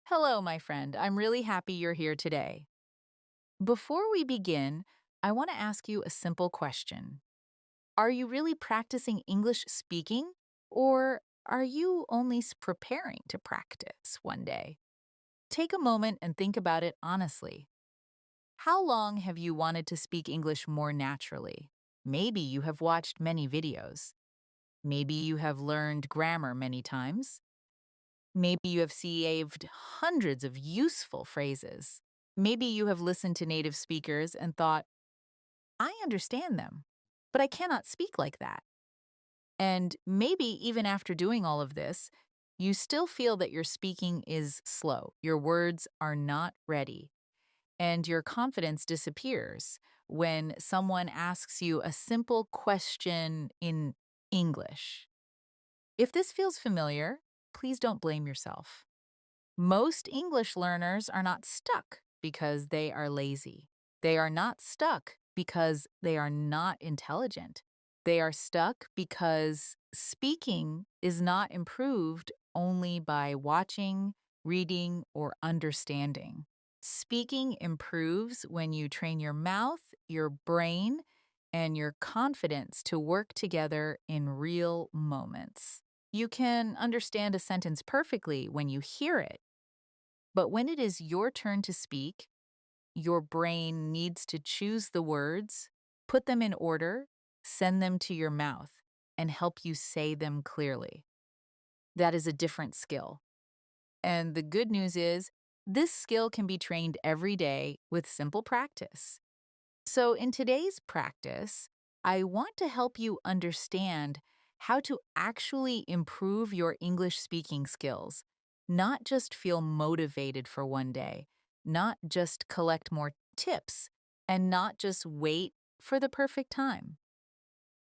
Hello, my friend. I'm really happy you're here today. Before we begin, I want to ask you a simple question. Are you really practicing English speaking, or are you only preparing to practice one day? Take a moment and think about it honestly. How long have you wanted to speak English more naturally? Maybe you have watched many videos. Maybe you have learned grammar many times. Maybe you have saved hundreds of useful phrases. Maybe you have listened to native speakers and thought, I understand them, but I cannot speak like that. And maybe even after doing all of this, you still feel that your speaking is slow, your words are not ready, and your confidence disappears when someone asks you a simple question in English. If this feels familiar, please don't blame yourself. Most English learners are not stuck because they are lazy. They are not stuck because they are not intelligent. They are stuck because speaking is not improved only by watching, reading, or understanding. Speaking improves when you train your mouth, your brain, and your confidence to work together in real moments. You can understand a sentence perfectly when you hear it, but when it is your turn to speak, your brain needs to choose the words, put them in order, send them to your mouth, and help you say them clearly. That is a different skill. And the good news is, this skill can be trained every day with simple practice. So, in today's practice, I want to help you understand how to actually improve your English speaking skills, not just feel motivated for one day, not just collect more tips, and not just wait for the perfect time.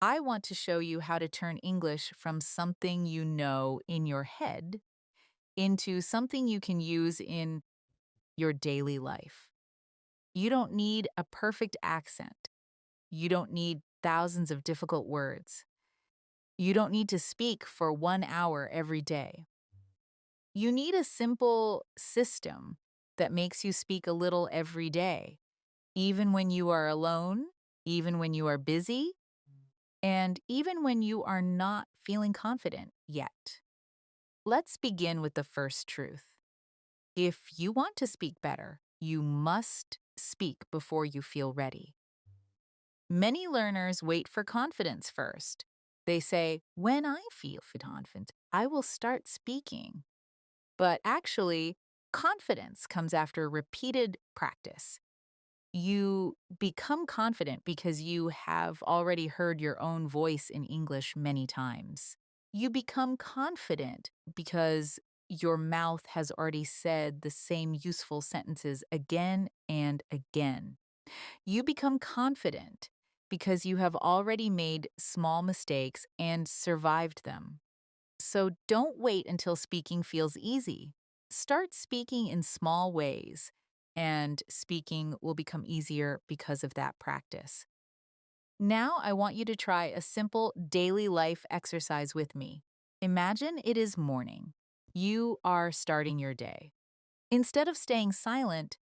I want to show you how to turn English from something you know in your head into something you can use in your daily life. You don't need a perfect accent. You don't need thousands of difficult words. You don't need to speak for 1 hour every day. You need a simple system that makes you speak a little every day, even when you are alone, even when you are busy, and even when you are not feeling confident yet. Let's begin with the first truth. If you want to speak better, you must speak before you feel ready. Many learners wait for confidence first. They say, when I feel confident, I will start speaking. But actually, confidence comes after repeated practice. You become confident because you have already heard your own voice in English many times. You become confident because your mouth has already said the same useful sentences again and again. You become confident because you have already made small mistakes and survived them. So don't wait until speaking feels easy. Start speaking in small ways, and speaking will become easier because of that practice. Now, I want you to try a simple daily life exercise with me. Imagine it is morning. You are starting your day. Instead of staying silent,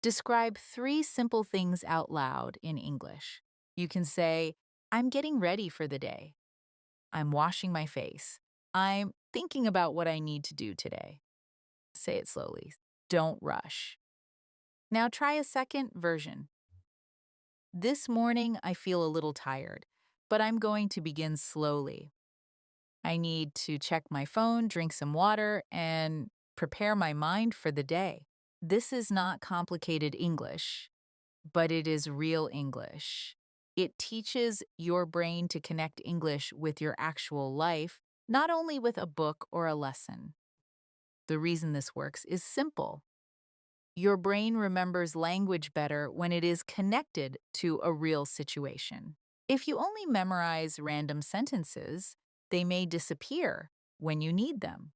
describe three simple things out loud in English. You can say, I'm getting ready for the day. I'm washing my face. I'm thinking about what I need to do today. Say it slowly. Don't rush. Now try a second version. This morning I feel a little tired, but I'm going to begin slowly. I need to check my phone, drink some water, and prepare my mind for the day. This is not complicated English, but it is real English. It teaches your brain to connect English with your actual life, not only with a book or a lesson. The reason this works is simple. Your brain remembers language better when it is connected to a real situation. If you only memorize random sentences, they may disappear when you need them.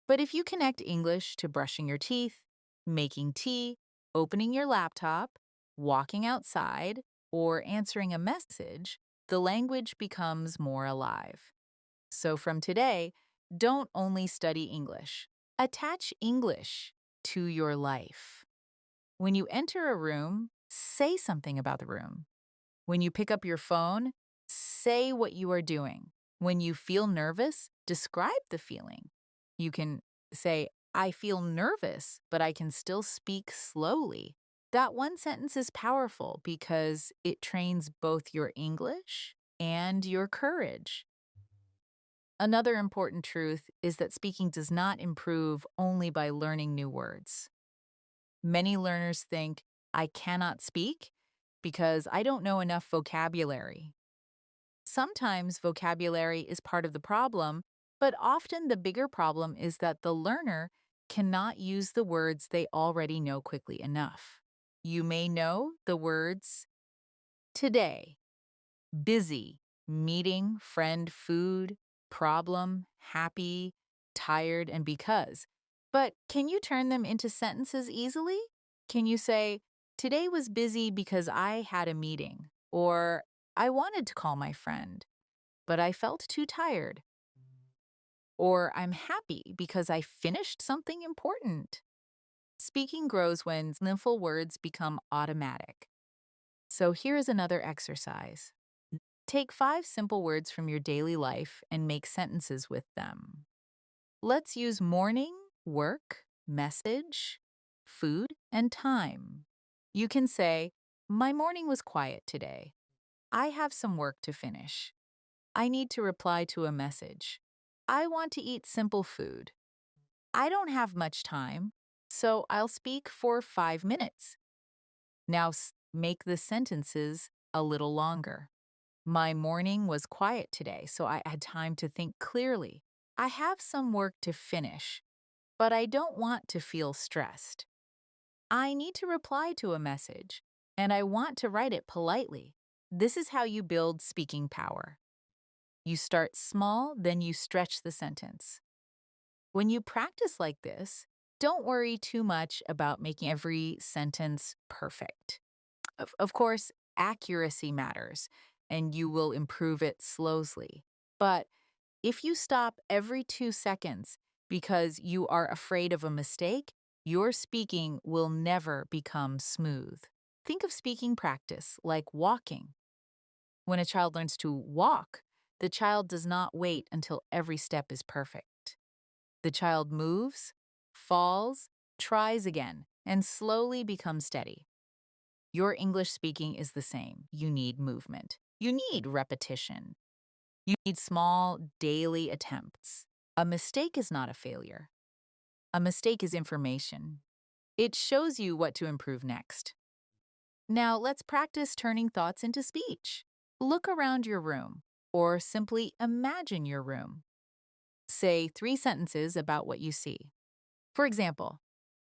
But if you connect English to brushing your teeth, making tea, opening your laptop, walking outside, or answering a message, the language becomes more alive. So from today, don't only study English. Attach English to your life. When you enter a room, say something about the room. When you pick up your phone, say what you are doing. When you feel nervous, describe the feeling. You can say, I feel nervous, but I can still speak slowly. That one sentence is powerful because it trains both your English and your courage. Another important truth is that speaking does not improve only by learning new words. Many learners think, I cannot speak because I don't know enough vocabulary. Sometimes vocabulary is part of the problem, but often the bigger problem is that the learner cannot use the words they already know quickly enough. You may know the words today, busy, meeting, friend, food, problem, happy, tired, and because. But can you turn them into sentences easily? Can you say, today was busy because I had a meeting, or I wanted to call my friend, but I felt too tired, or I'm happy because I finished something important? Speaking grows when simple words become automatic. So here is another exercise. Take 5 simple words from your daily life and make sentences with them. Let's use morning, work, message, food, and time. You can say, my morning was quiet today. I have some work to finish. I need to reply to a message. I want to eat simple food. I don't have much time, so I'll speak for 5 minutes. Now make the sentences a little longer. My morning was quiet today, so I had time to think clearly. I have some work to finish, but I don't want to feel stressed. I need to reply to a message, and I want to write it politely. This is how you build speaking power. You start small, then you stretch the sentence. When you practice like this, don't worry too much about making every sentence perfect. Of course, accuracy matters, and you will improve it slowly. But if you stop every 2 seconds because you are afraid of a mistake, your speaking will never become smooth. Think of speaking practice like walking. When a child learns to walk, the child does not wait until every step is perfect. The child moves, falls, tries again, and slowly becomes steady. Your English speaking is the same. You need movement. You need repetition. You need small, daily attempts. A mistake is not a failure. A mistake is information. It shows you what to improve next. Now, let's practice turning thoughts into speech. Look around your room, or simply imagine your room. Say 3 sentences about what you see. For example,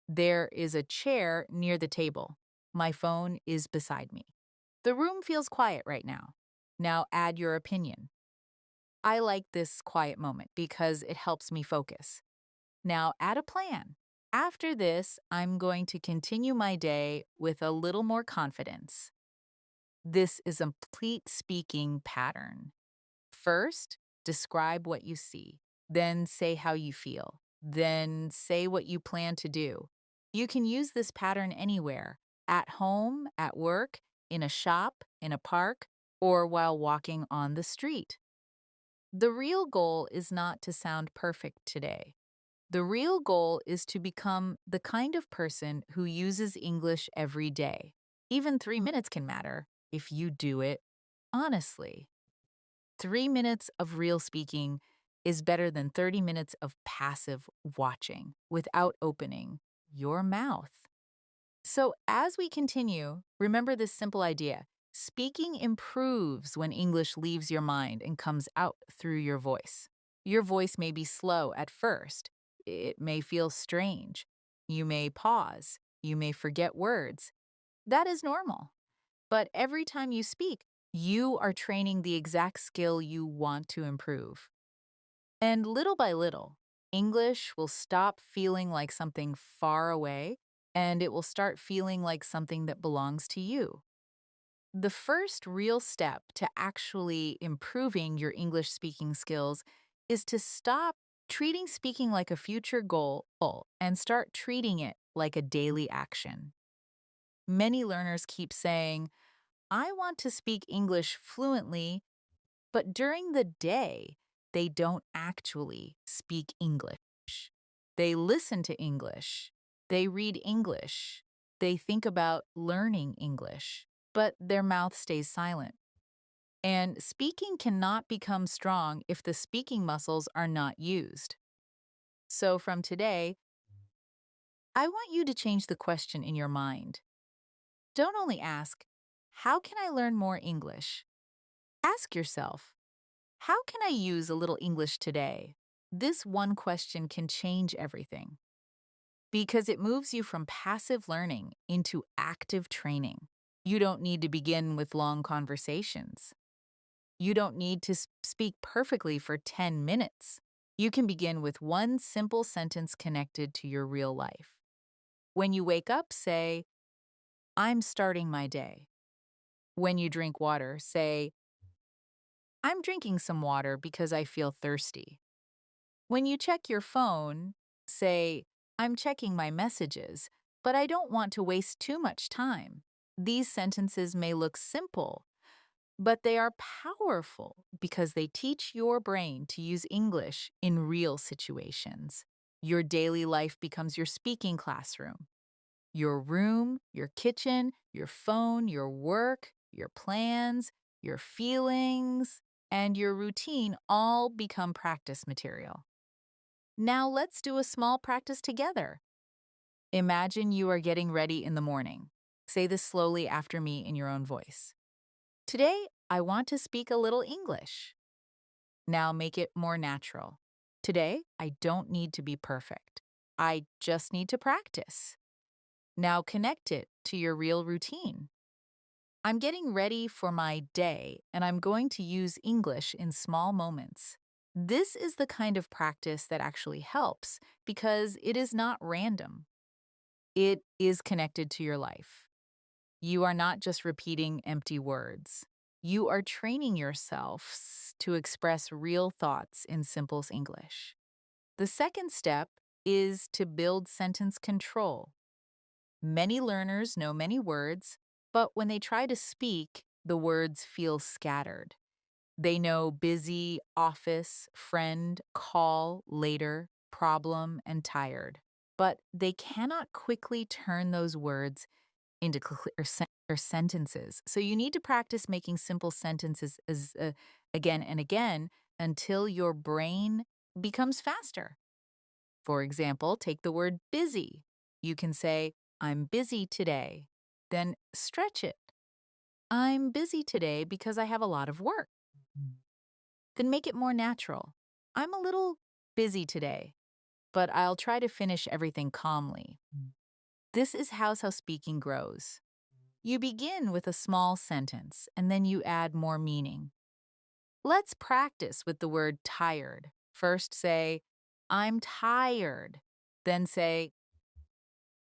there is a chair near the table. My phone is beside me. The room feels quiet right now. Now add your opinion. I like this quiet moment because it helps me focus. Now add a plan. After this, I'm going to continue my day with a little more confidence. This is a complete speaking pattern. First, describe what you see. Then say how you feel. Then say what you plan to do. You can use this pattern anywhere, at home, at work, in a shop, in a park, or while walking on the street. The real goal is not to sound perfect today. The real goal is to become the kind of person who uses English every day. Even 3 minutes can matter if you do it honestly. 3 minutes of real speaking is better than 30 minutes of passive watching without opening your mouth. So, as we continue, remember this simple idea. Speaking improves when English leaves your mind and comes out through your voice. Your voice may be slow at first. It may feel strange. You may pause. You may forget words. That is normal. But every time you speak, you are training the exact skill you want to improve. And little by little, English will stop feeling like something far away and it will start feeling like something that belongs to you. The first real step to actually improving your English speaking skills is to stop treating speaking like a future goal and start treating it like a daily action. Many learners keep saying, I want to speak English fluently, but during the day, they don't actually speak English. They listen to English, they read English, they think about learning English, but their mouth stays silent. And speaking cannot become strong if the speaking muscles are not used. So from today, I want you to change the question in your mind. Don't only ask, how can I learn more English? Ask yourself, how can I use a little English today? This one question can change everything because it moves you from passive learning into active training. You don't need to begin with long conversations. You don't need to speak perfectly for 10 minutes. You can begin with one simple sentence connected to your real life. When you wake up, say, I'm starting my day. When you drink water, say, I'm drinking some water because I feel thirsty. When you check your phone, say, I'm checking my messages, but I don't want to waste too much time. These sentences may look simple, but they are powerful because they teach your brain to use English in real situations. Your daily life becomes your speaking classroom. Your room, your kitchen, your phone, your work, your plans, your feelings, and your routine all become practice material. Now let's do a small practice together. Imagine you are getting ready in the morning. Say this slowly after me in your own voice. Today, I want to speak a little English. Now make it more natural. Today, I don't need to be perfect. I just need to practice. Now connect it to your real routine. I'm getting ready for my day, and I'm going to use English in small moments. This is the kind of practice that actually helps because it is not random. It is connected to your life. You are not just repeating empty words. You are training yourself to express real thoughts in simple English. The second step is to build sentence control. Many learners know many words, but when they try to speak, the words feel scattered. They know busy, office, friend, call, later, problem, and tired. But they cannot quickly turn those words into clear sentences. So you need to practice making simple sentences again and again until your brain becomes faster. For example, take the word busy. You can say, I'm busy today. Then stretch it. I'm busy today because I have a lot of work. Then make it more natural. I'm a little busy today, but I'll try to finish everything calmly. This is how speaking grows. You begin with a small sentence and then you add more meaning. Let's practice with the word tired. First say, I'm tired. Then say,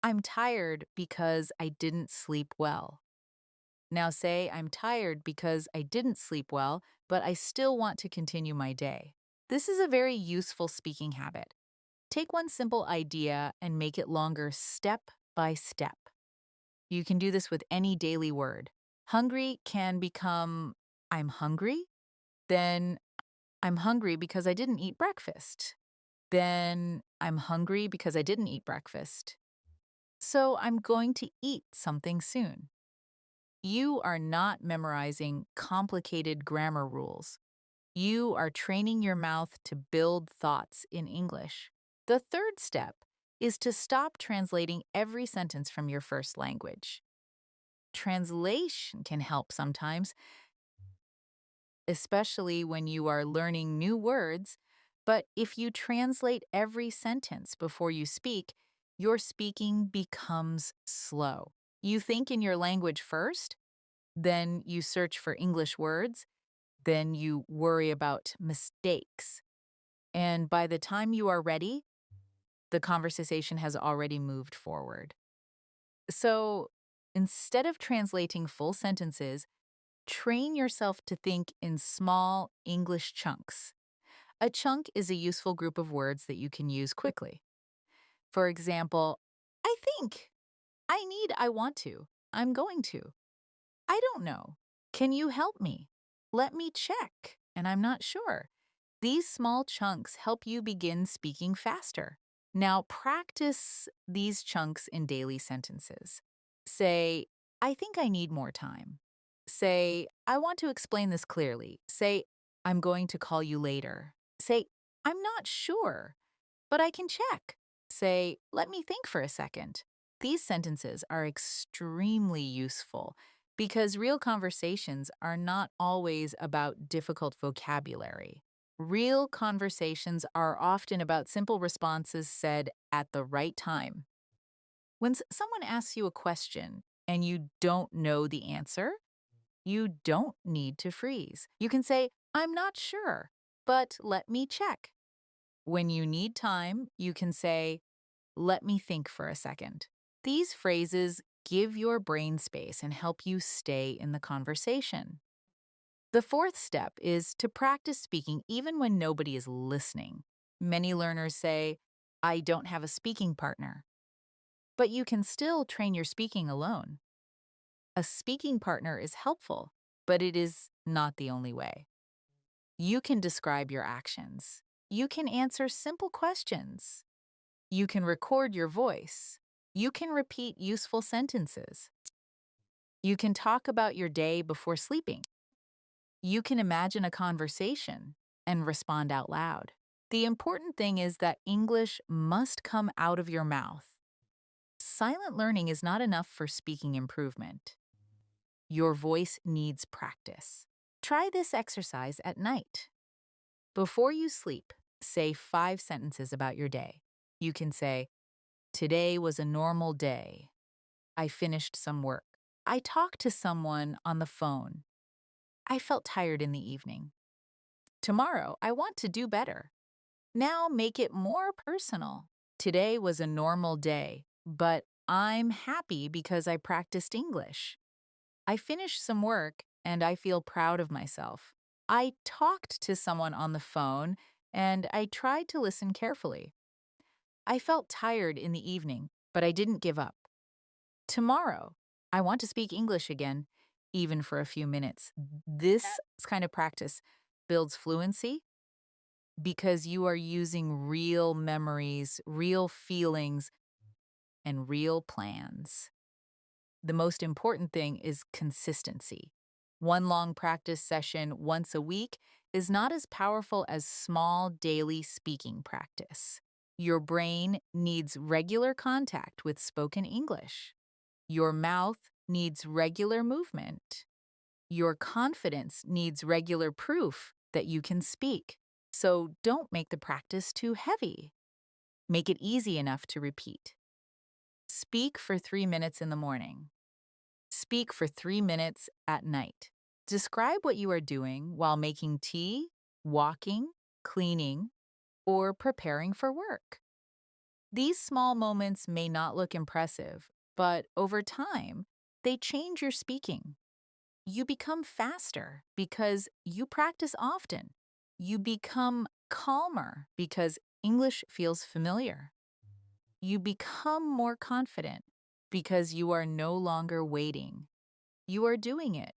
I'm tired because I didn't sleep well. Now say, I'm tired because I didn't sleep well, but I still want to continue my day. This is a very useful speaking habit. Take one simple idea and make it longer step by step. You can do this with any daily word. Hungry can become, I'm hungry. Then, I'm hungry because I didn't eat breakfast. Then, I'm hungry because I didn't eat breakfast. So, I'm going to eat something soon. You are not memorizing complicated grammar rules. You are training your mouth to build thoughts in English. The third step is to stop translating every sentence from your first language. Translation can help sometimes, especially when you are learning new words, but if you translate every sentence before you speak, your speaking becomes slow. You think in your language first, then you search for English words, then you worry about mistakes. And by the time you are ready, the conversation has already moved forward. So instead of translating full sentences, train yourself to think in small English chunks. A chunk is a useful group of words that you can use quickly. For example, I think, I need, I want to, I'm going to, I don't know. Can you help me? Let me check, and I'm not sure. These small chunks help you begin speaking faster. Now, practice these chunks in daily sentences. Say, I think I need more time. Say, I want to explain this clearly. Say, I'm going to call you later. Say, I'm not sure, but I can check. Say, let me think for a second. These sentences are extremely useful because real conversations are not always about difficult vocabulary. Real conversations are often about simple responses said at the right time. When someone asks you a question and you don't know the answer, you don't need to freeze. You can say, I'm not sure, but let me check. When you need time, you can say, let me think for a second. These phrases give your brain space and help you stay in the conversation. The fourth step is to practice speaking even when nobody is listening. Many learners say, I don't have a speaking partner. But you can still train your speaking alone. A speaking partner is helpful, but it is not the only way. You can describe your actions. You can answer simple questions. You can record your voice. You can repeat useful sentences. You can talk about your day before sleeping. You can imagine a conversation and respond out loud. The important thing is that English must come out of your mouth. Silent learning is not enough for speaking improvement. Your voice needs practice. Try this exercise at night. Before you sleep, say 5 sentences about your day. You can say, today was a normal day. I finished some work. I talked to someone on the phone. I felt tired in the evening. Tomorrow, I want to do better. Now make it more personal. Today was a normal day, but I'm happy because I practiced English. I finished some work and I feel proud of myself. I talked to someone on the phone and I tried to listen carefully. I felt tired in the evening, but I didn't give up. Tomorrow, I want to speak English again, even for a few minutes. This kind of practice builds fluency because you are using real memories, real feelings, and real plans. The most important thing is consistency. One long practice session once a week is not as powerful as small daily speaking practice. Your brain needs regular contact with spoken English. Your mouth needs regular movement. Your confidence needs regular proof that you can speak. So don't make the practice too heavy. Make it easy enough to repeat. Speak for 3 minutes in the morning. Speak for 3 minutes at night. Describe what you are doing while making tea, walking, cleaning, or preparing for work. These small moments may not look impressive, but over time, they change your speaking. You become faster because you practice often. You become calmer because English feels familiar. You become more confident because you are no longer waiting. You are doing it.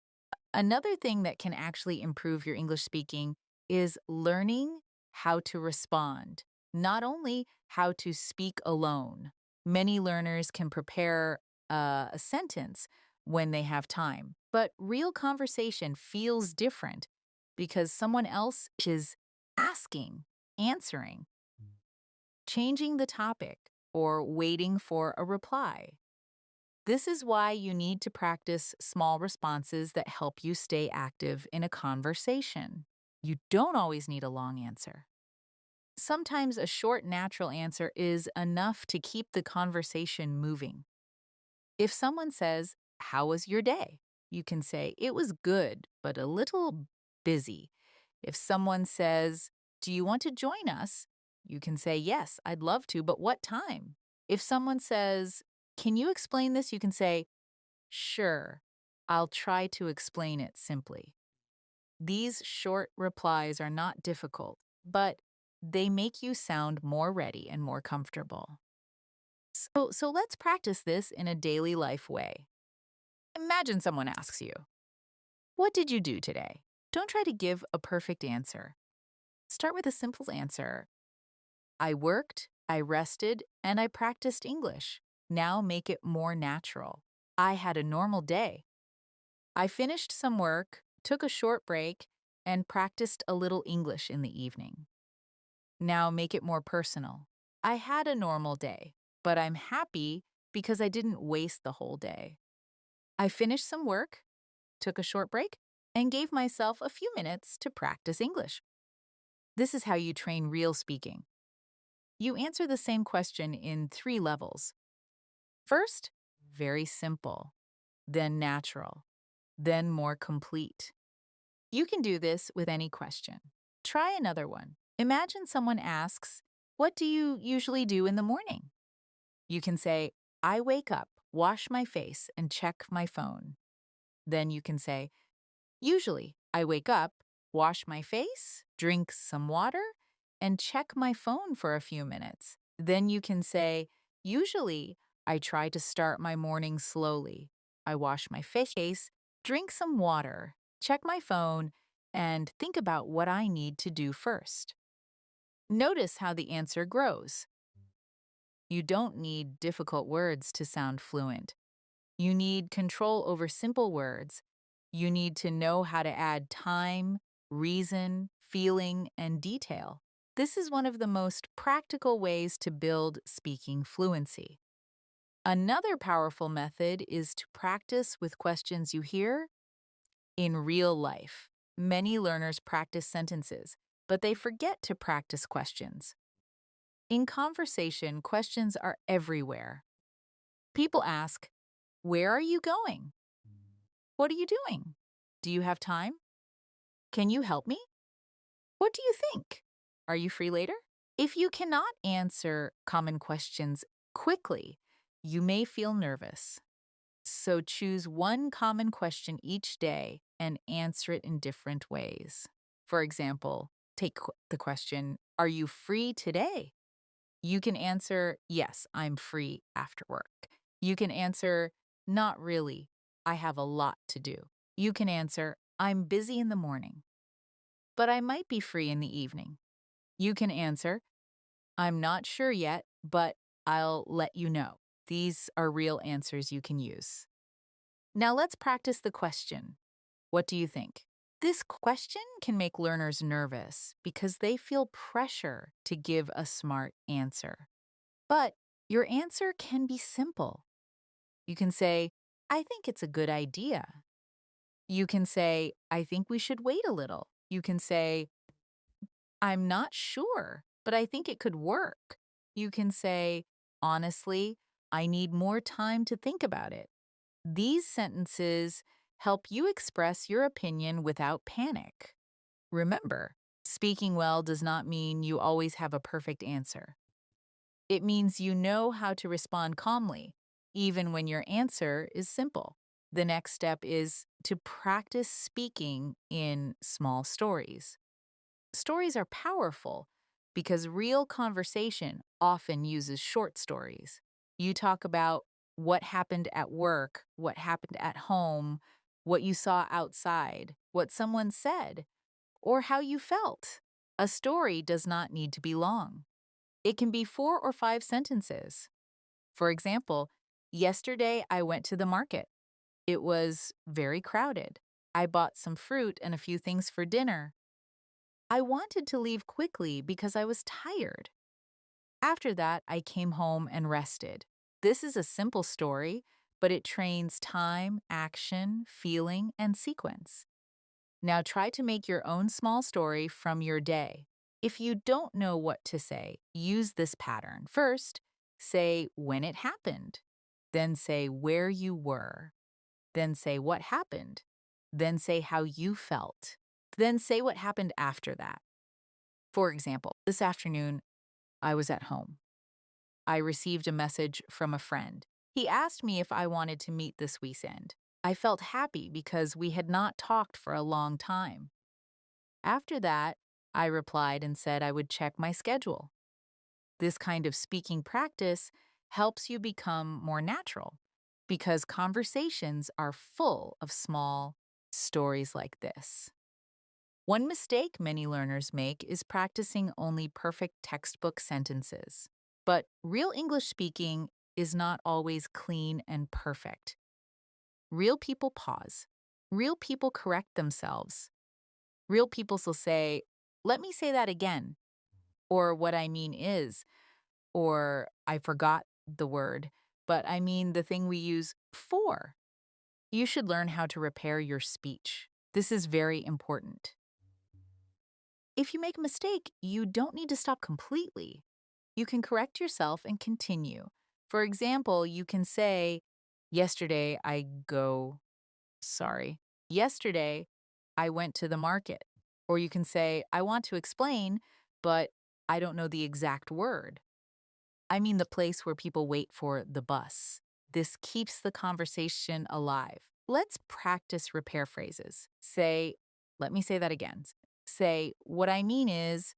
Another thing that can actually improve your English speaking is learning how to respond, not only how to speak alone. Many learners can prepare a sentence when they have time, but real conversation feels different because someone else is asking, answering, changing the topic, or waiting for a reply. This is why you need to practice small responses that help you stay active in a conversation. You don't always need a long answer. Sometimes a short, natural answer is enough to keep the conversation moving. If someone says, how was your day? You can say, it was good, but a little busy. If someone says, do you want to join us? You can say, yes, I'd love to, but what time? If someone says, can you explain this? You can say, sure, I'll try to explain it simply. These short replies are not difficult. but they make you sound more ready and more comfortable. So let's practice this in a daily life way. Imagine someone asks you, "What did you do today?" Don't try to give a perfect answer. Start with a simple answer. I worked, I rested, and I practiced English. Now make it more natural. I had a normal day. I finished some work, took a short break, and practiced a little English in the evening. Now make it more personal. I had a normal day, but I'm happy because I didn't waste the whole day. I finished some work, took a short break, and gave myself a few minutes to practice English. This is how you train real speaking. You answer the same question in 3 levels. First, very simple, then natural, then more complete. You can do this with any question. Try another one. Imagine someone asks, "What do you usually do in the morning?" You can say, "I wake up, wash my face, and check my phone." Then you can say, "Usually, I wake up, wash my face, drink some water, and check my phone for a few minutes." Then you can say, "Usually, I try to start my morning slowly. I wash my face, drink some water, check my phone, and think about what I need to do first." Notice how the answer grows. You don't need difficult words to sound fluent. You need control over simple words. You need to know how to add time, reason, feeling, and detail. This is one of the most practical ways to build speaking fluency. Another powerful method is to practice with questions you hear in real life. Many learners practice sentences, but they forget to practice questions. In conversation, questions are everywhere. People ask, "Where are you going? What are you doing? Do you have time? Can you help me? What do you think? Are you free later?" If you cannot answer common questions quickly, you may feel nervous. So choose one common question each day and answer it in different ways. For example, take the question, "Are you free today?" You can answer, "Yes, I'm free after work." You can answer, "Not really. I have a lot to do." You can answer, "I'm busy in the morning, but I might be free in the evening." You can answer, "I'm not sure yet, but I'll let you know." These are real answers you can use. Now let's practice the question. What do you think? This question can make learners nervous because they feel pressure to give a smart answer. But your answer can be simple. You can say, "I think it's a good idea." You can say, "I think we should wait a little." You can say, "I'm not sure, but I think it could work." You can say, "Honestly, I need more time to think about it." These sentences help you express your opinion without panic. Remember, speaking well does not mean you always have a perfect answer. It means you know how to respond calmly, even when your answer is simple. The next step is to practice speaking in small stories. Stories are powerful because real conversation often uses short stories. You talk about what happened at work, what happened at home, what you saw outside, what someone said, or how you felt. A story does not need to be long. It can be 4 or 5 sentences. For example, yesterday I went to the market. It was very crowded. I bought some fruit and a few things for dinner. I wanted to leave quickly because I was tired. After that, I came home and rested. This is a simple story, but it trains time, action, feeling, and sequence. Now try to make your own small story from your day. If you don't know what to say, use this pattern. First, say when it happened. Then say where you were. Then say what happened. Then say how you felt. Then say what happened after that. For example, this afternoon, I was at home. I received a message from a friend. He asked me if I wanted to meet this weekend. I felt happy because we had not talked for a long time. After that, I replied and said I would check my schedule. This kind of speaking practice helps you become more natural because conversations are full of small stories like this. One mistake many learners make is practicing only perfect textbook sentences. But real English speaking is not always clean and perfect. Real people pause. Real people correct themselves. Real people will say, "Let me say that again," or "What I mean is," or "I forgot the word, but I mean the thing we use for." You should learn how to repair your speech. This is very important. If you make a mistake, you don't need to stop completely. You can correct yourself and continue. For example, you can say, "Yesterday I go, sorry. Yesterday I went to the market." Or you can say, "I want to explain, but I don't know the exact word. I mean the place where people wait for the bus." This keeps the conversation alive. Let's practice repair phrases. Say, "Let me say that again." Say, "What I mean is,"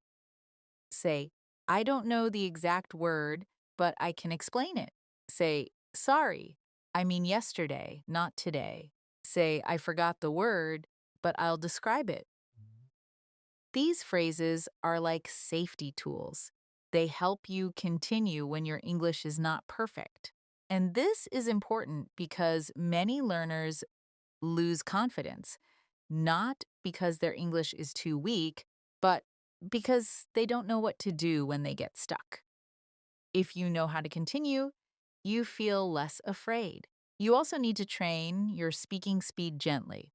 say, "I don't know the exact word, but I can explain it." Say, "Sorry, I mean yesterday, not today." Say, "I forgot the word, but I'll describe it." These phrases are like safety tools. They help you continue when your English is not perfect. And this is important because many learners lose confidence, not because their English is too weak, but because they don't know what to do when they get stuck. If you know how to continue, you feel less afraid. You also need to train your speaking speed gently.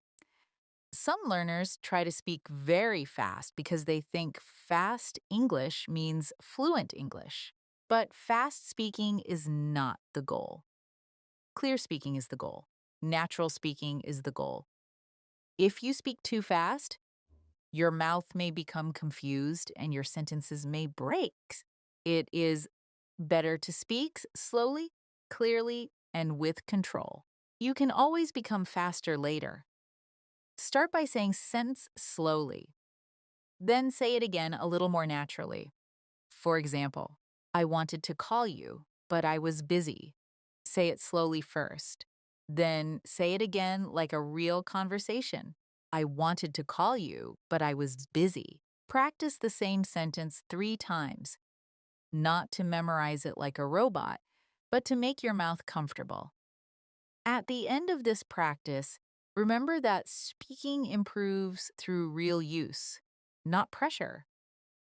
Some learners try to speak very fast because they think fast English means fluent English. But fast speaking is not the goal. Clear speaking is the goal. Natural speaking is the goal. If you speak too fast, your mouth may become confused and your sentences may break. It is better to speak slowly, clearly, and with control. You can always become faster later. Start by saying sentence slowly. Then say it again a little more naturally. For example, "I wanted to call you, but I was busy." Say it slowly first. Then say it again like a real conversation. "I wanted to call you, but I was busy." Practice the same sentence 3 times, not to memorize it like a robot, but to make your mouth comfortable. At the end of this practice, remember that speaking improves through real use, not pressure.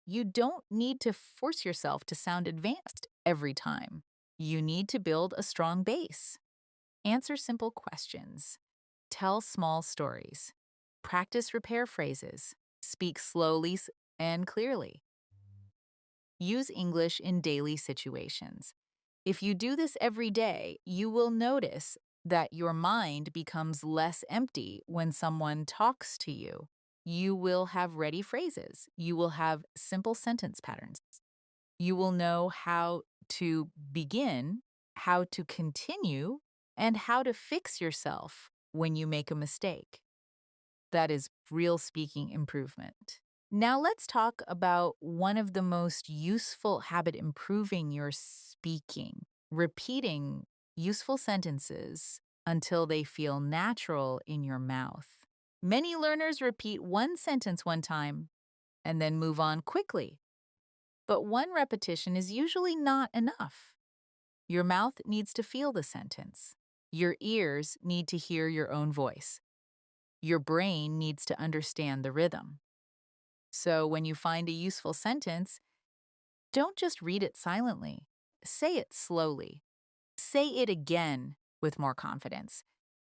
You don't need to force yourself to sound advanced every time. You need to build a strong base. Answer simple questions. Tell small stories. Practice repair phrases. Speak slowly and clearly. Use English in daily situations. If you do this every day, you will notice that your mind becomes less empty when someone talks to you. You will have ready phrases. You will have simple sentence patterns. You will know how to begin, how to continue, and how to fix yourself when you make a mistake. That is real speaking improvement. Now let's talk about one of the most useful habit improving your speaking, repeating useful sentences until they feel natural in your mouth. Many learners repeat one sentence one time and then move on quickly. But one repetition is usually not enough. Your mouth needs to feel the sentence. Your ears need to hear your own voice. Your brain needs to understand the rhythm. So when you find a useful sentence, don't just read it silently. Say it slowly. Say it again with more confidence.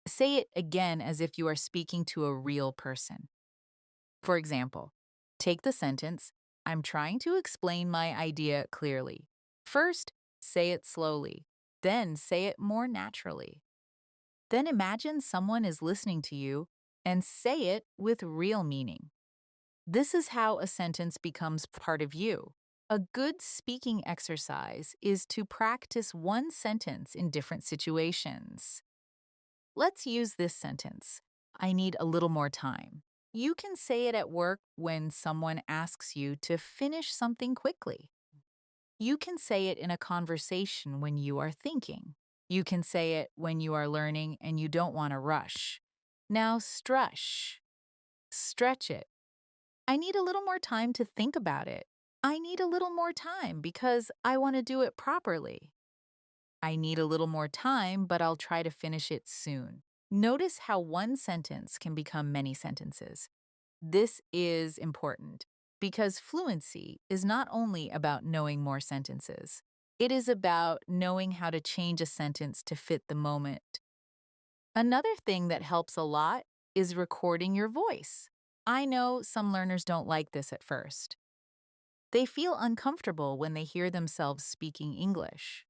Say it again as if you are speaking to a real person. For example, take the sentence, "I'm trying to explain my idea clearly." First, say it slowly. Then say it more naturally. Then imagine someone is listening to you and say it with real meaning. This is how a sentence becomes part of you. A good speaking exercise is to practice one sentence in different situations. Let's use this sentence. "I need a little more time." You can say it at work when someone asks you to finish something quickly. You can say it in a conversation when you are thinking. You can say it when you are learning and you don't want to rush. Now, stretch it. I need a little more time to think about it. I need a little more time because I want to do it properly. I need a little more time, but I'll try to finish it soon. Notice how one sentence can become many sentences. This is important because fluency is not only about knowing more sentences, it is about knowing how to change a sentence to fit the moment. Another thing that helps a lot is recording your voice. I know some learners don't like this at first. They feel uncomfortable when they hear themselves speaking English.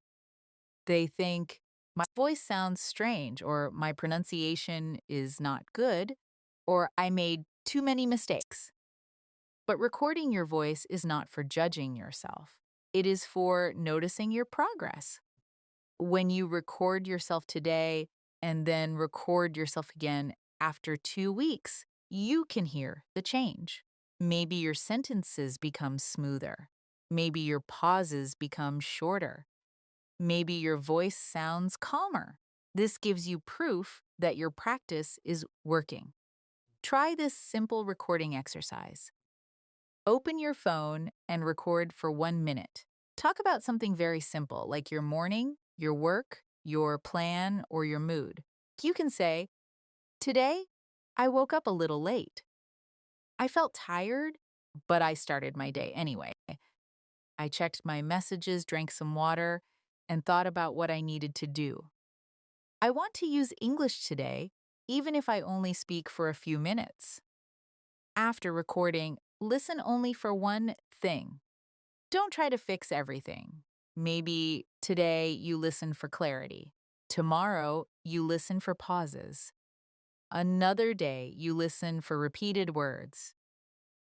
They think, my voice sounds strange, or my pronunciation is not good, or I made too many mistakes. But recording your voice is not for judging yourself. It is for noticing your progress. When you record yourself today and then record yourself again after 2 weeks, you can hear the change. Maybe your sentences become smoother. Maybe your pauses become shorter. Maybe your voice sounds calmer. This gives you proof that your practice is working. Try this simple recording exercise. Open your phone and record for 1 minute. Talk about something very simple, like your morning, your work, your plan, or your mood. You can say, today, I woke up a little late. I felt tired, but I started my day anyway. I checked my messages, drank some water, and thought about what I needed to do. I want to use English today, even if I only speak for a few minutes. After recording, listen only for one thing. Don't try to fix everything. Maybe today you listen for clarity. Tomorrow you listen for pauses. Another day you listen for repeated words.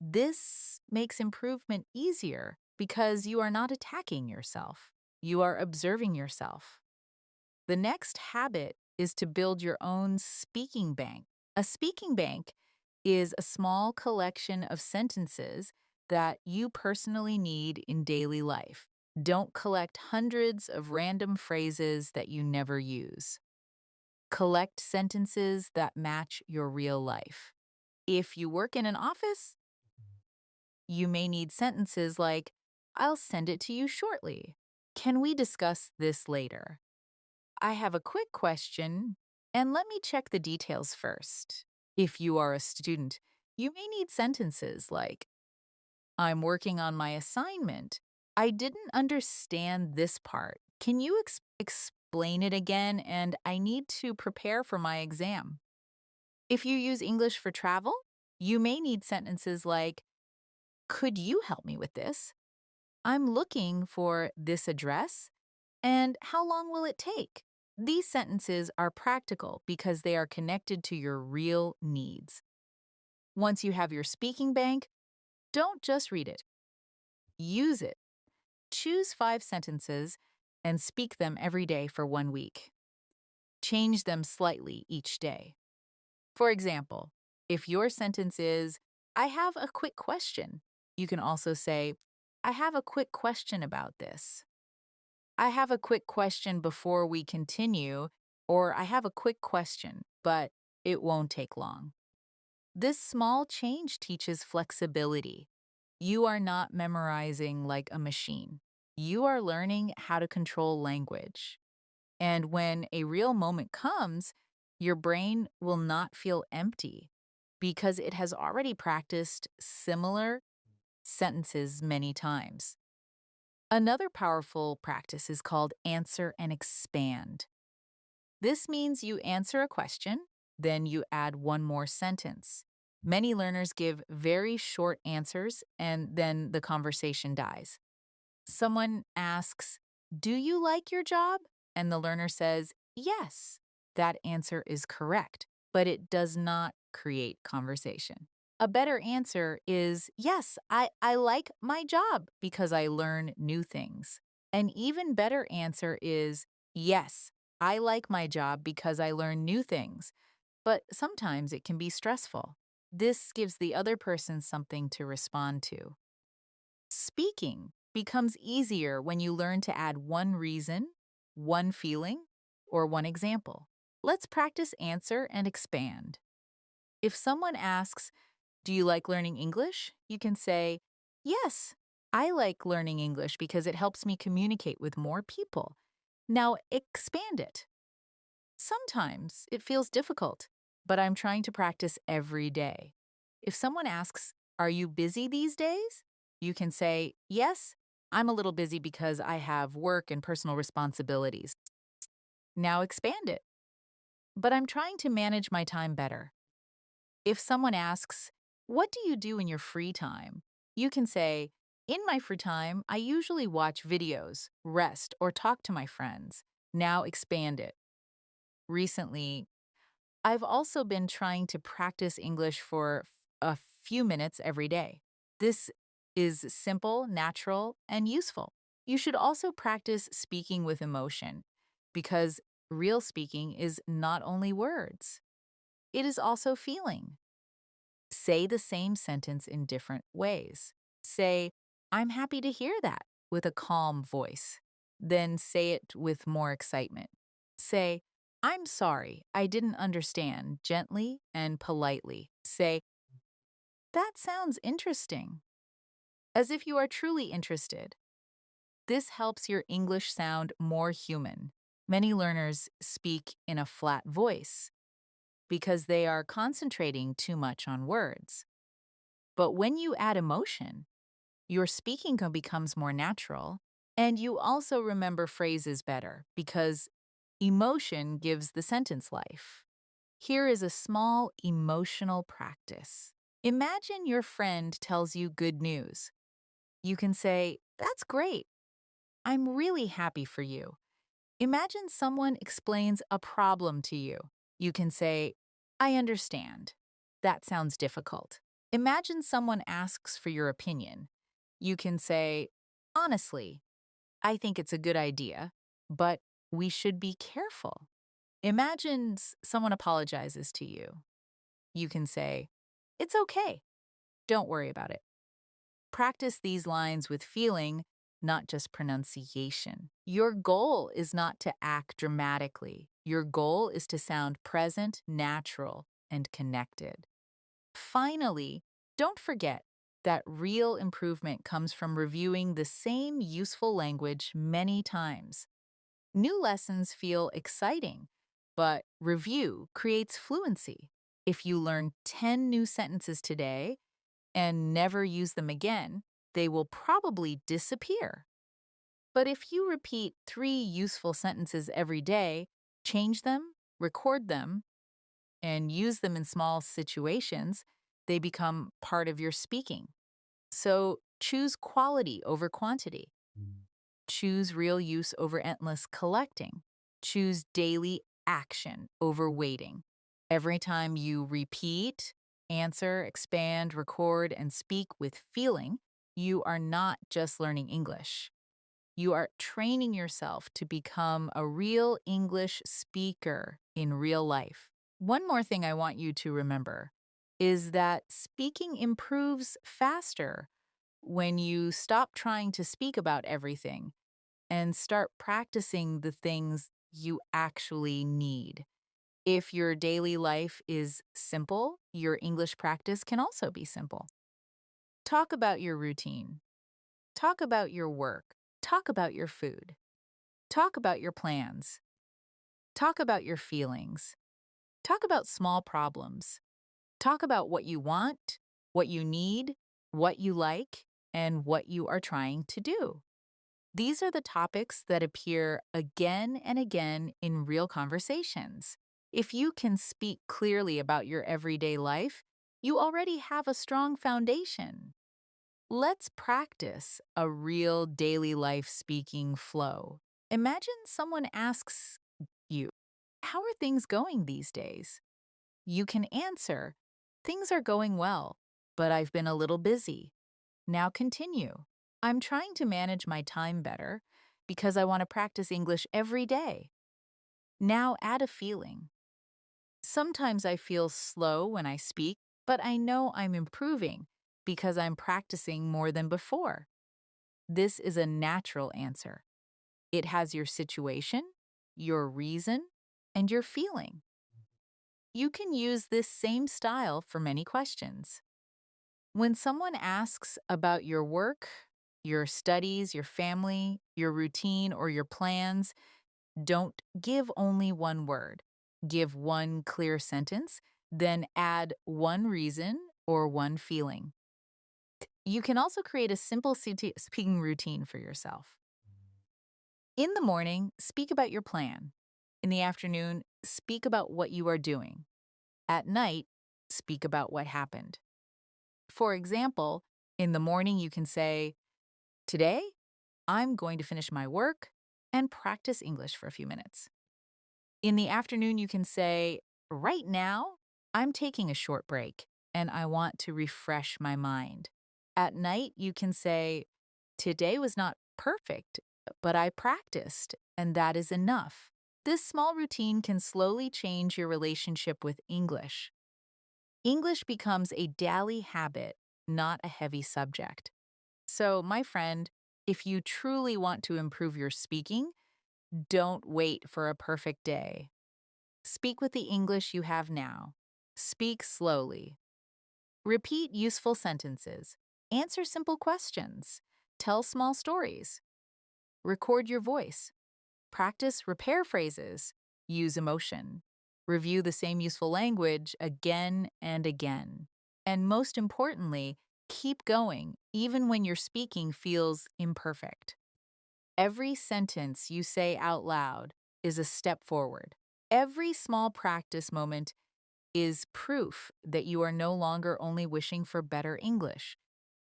This makes improvement easier because you are not attacking yourself. You are observing yourself. The next habit is to build your own speaking bank. A speaking bank is a small collection of sentences that you personally need in daily life. Don't collect hundreds of random phrases that you never use. Collect sentences that match your real life. If you work in an office, you may need sentences like, I'll send it to you shortly. Can we discuss this later? I have a quick question, and let me check the details first. If you are a student, you may need sentences like, I'm working on my assignment. I didn't understand this part. Can you explain it again? And I need to prepare for my exam. If you use English for travel, you may need sentences like, could you help me with this? I'm looking for this address, and how long will it take? These sentences are practical because they are connected to your real needs. Once you have your speaking bank, don't just read it. Use it. Choose 5 sentences and speak them every day for 1 week. Change them slightly each day. For example, if your sentence is, I have a quick question, you can also say, I have a quick question about this. I have a quick question before we continue, or I have a quick question, but it won't take long. This small change teaches flexibility. You are not memorizing like a machine. You are learning how to control language. And when a real moment comes, your brain will not feel empty because it has already practiced similar sentences many times. Another powerful practice is called answer and expand. This means you answer a question, then you add one more sentence. Many learners give very short answers and then the conversation dies. Someone asks, do you like your job? And the learner says, yes. That answer is correct, but it does not create conversation. A better answer is, yes, I like my job because I learn new things. An even better answer is, yes, I like my job because I learn new things, but sometimes it can be stressful. This gives the other person something to respond to. Speaking becomes easier when you learn to add one reason, one feeling, or one example. Let's practice answer and expand. If someone asks, "Do you like learning English?" you can say, "Yes, I like learning English because it helps me communicate with more people." Now expand it. Sometimes it feels difficult, but I'm trying to practice every day. If someone asks, "Are you busy these days?" you can say, "Yes, I'm a little busy because I have work and personal responsibilities." Now expand it. But I'm trying to manage my time better. If someone asks, "What do you do in your free time?" you can say, "In my free time, I usually watch videos, rest, or talk to my friends." Now expand it. Recently, I've also been trying to practice English for a few minutes every day. This is simple, natural, and useful. You should also practice speaking with emotion because real speaking is not only words, it is also feeling. Say the same sentence in different ways. Say, "I'm happy to hear that," with a calm voice. Then say it with more excitement. Say, "I'm sorry, I didn't understand," gently and politely. Say, "That sounds interesting," as if you are truly interested. This helps your English sound more human. Many learners speak in a flat voice because they are concentrating too much on words. But when you add emotion, your becomes more natural, and you also remember phrases better because emotion gives the sentence life. Here is a small emotional practice. Imagine your friend tells you good news. You can say, "That's great. I'm really happy for you." Imagine someone explains a problem to you. You can say, "I understand. That sounds difficult." Imagine someone asks for your opinion. You can say, "Honestly, I think it's a good idea, but we should be careful." Imagine someone apologizes to you. You can say, "It's okay. Don't worry about it." Practice these lines with feeling, not just pronunciation. Your goal is not to act dramatically. Your goal is to sound present, natural, and connected. Finally, don't forget that real improvement comes from reviewing the same useful language many times. New lessons feel exciting, but review creates fluency. If you learn 10 new sentences today and never use them again, they will probably disappear. But if you repeat 3 useful sentences every day, change them, record them, and use them in small situations, they become part of your speaking. So choose quality over quantity. Choose real use over endless collecting. Choose daily action over waiting. Every time you repeat, answer, expand, record, and speak with feeling, you are not just learning English. You are training yourself to become a real English speaker in real life. One more thing I want you to remember is that speaking improves faster when you stop trying to speak about everything and start practicing the things you actually need. If your daily life is simple, your English practice can also be simple. Talk about your routine. Talk about your work. Talk about your food. Talk about your plans. Talk about your feelings. Talk about small problems. Talk about what you want, what you need, what you like, and what you are trying to do. These are the topics that appear again and again in real conversations. If you can speak clearly about your everyday life, you already have a strong foundation. Let's practice a real daily life speaking flow. Imagine someone asks you, "How are things going these days?" You can answer, "Things are going well, but I've been a little busy." Now continue. "I'm trying to manage my time better because I want to practice English every day." Now add a feeling. "Sometimes I feel slow when I speak but I know I'm improving because I'm practicing more than before. This is a natural answer. It has your situation, your reason, and your feeling. You can use this same style for many questions. When someone asks about your work, your studies, your family, your routine, or your plans, don't give only one word. Give one clear sentence, then add one reason or one feeling. You can also create a simple speaking routine for yourself. In the morning, speak about your plan. In the afternoon, speak about what you are doing. At night, speak about what happened. For example, in the morning, you can say, "Today, I'm going to finish my work and practice English for a few minutes." In the afternoon, you can say, "Right now, I'm taking a short break and I want to refresh my mind." At night, you can say, "Today was not perfect, but I practiced, and that is enough." This small routine can slowly change your relationship with English. English becomes a daily habit, not a heavy subject. So, my friend, if you truly want to improve your speaking, don't wait for a perfect day. Speak with the English you have now. Speak slowly. Repeat useful sentences. Answer simple questions. Tell small stories. Record your voice. Practice repair phrases. Use emotion. Review the same useful language again and again. And most importantly, keep going even when your speaking feels imperfect. Every sentence you say out loud is a step forward. Every small practice moment is proof that you are no longer only wishing for better English,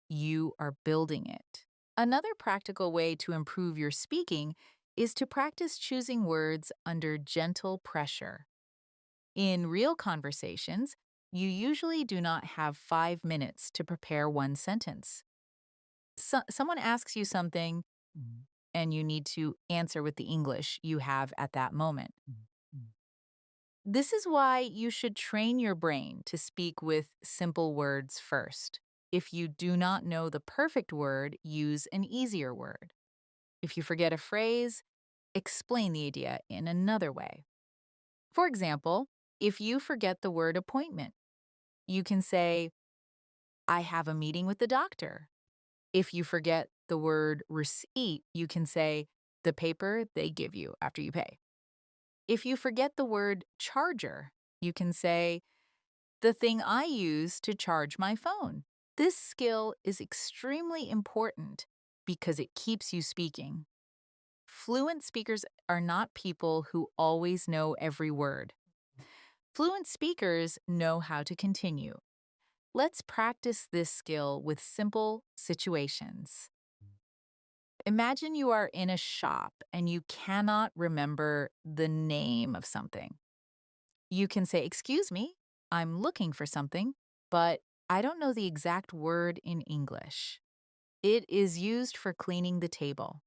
you are building it. Another practical way to improve your speaking is to practice choosing words under gentle pressure. In real conversations, you usually do not have 5 minutes to prepare one sentence. Someone asks you something, and you need to answer with the English you have at that moment. This is why you should train your brain to speak with simple words first. If you do not know the perfect word, use an easier word. If you forget a phrase, explain the idea in another way. For example, if you forget the word appointment, you can say, "I have a meeting with the doctor." If you forget the word receipt, you can say, "The paper they give you after you pay." If you forget the word charger, you can say, "The thing I use to charge my phone." This skill is extremely important because it keeps you speaking. Fluent speakers are not people who always know every word. Fluent speakers know how to continue. Let's practice this skill with simple situations. Imagine you are in a shop and you cannot remember the name of something. You can say, "Excuse me, I'm looking for something, but I don't know the exact word in English." It is used for cleaning the table.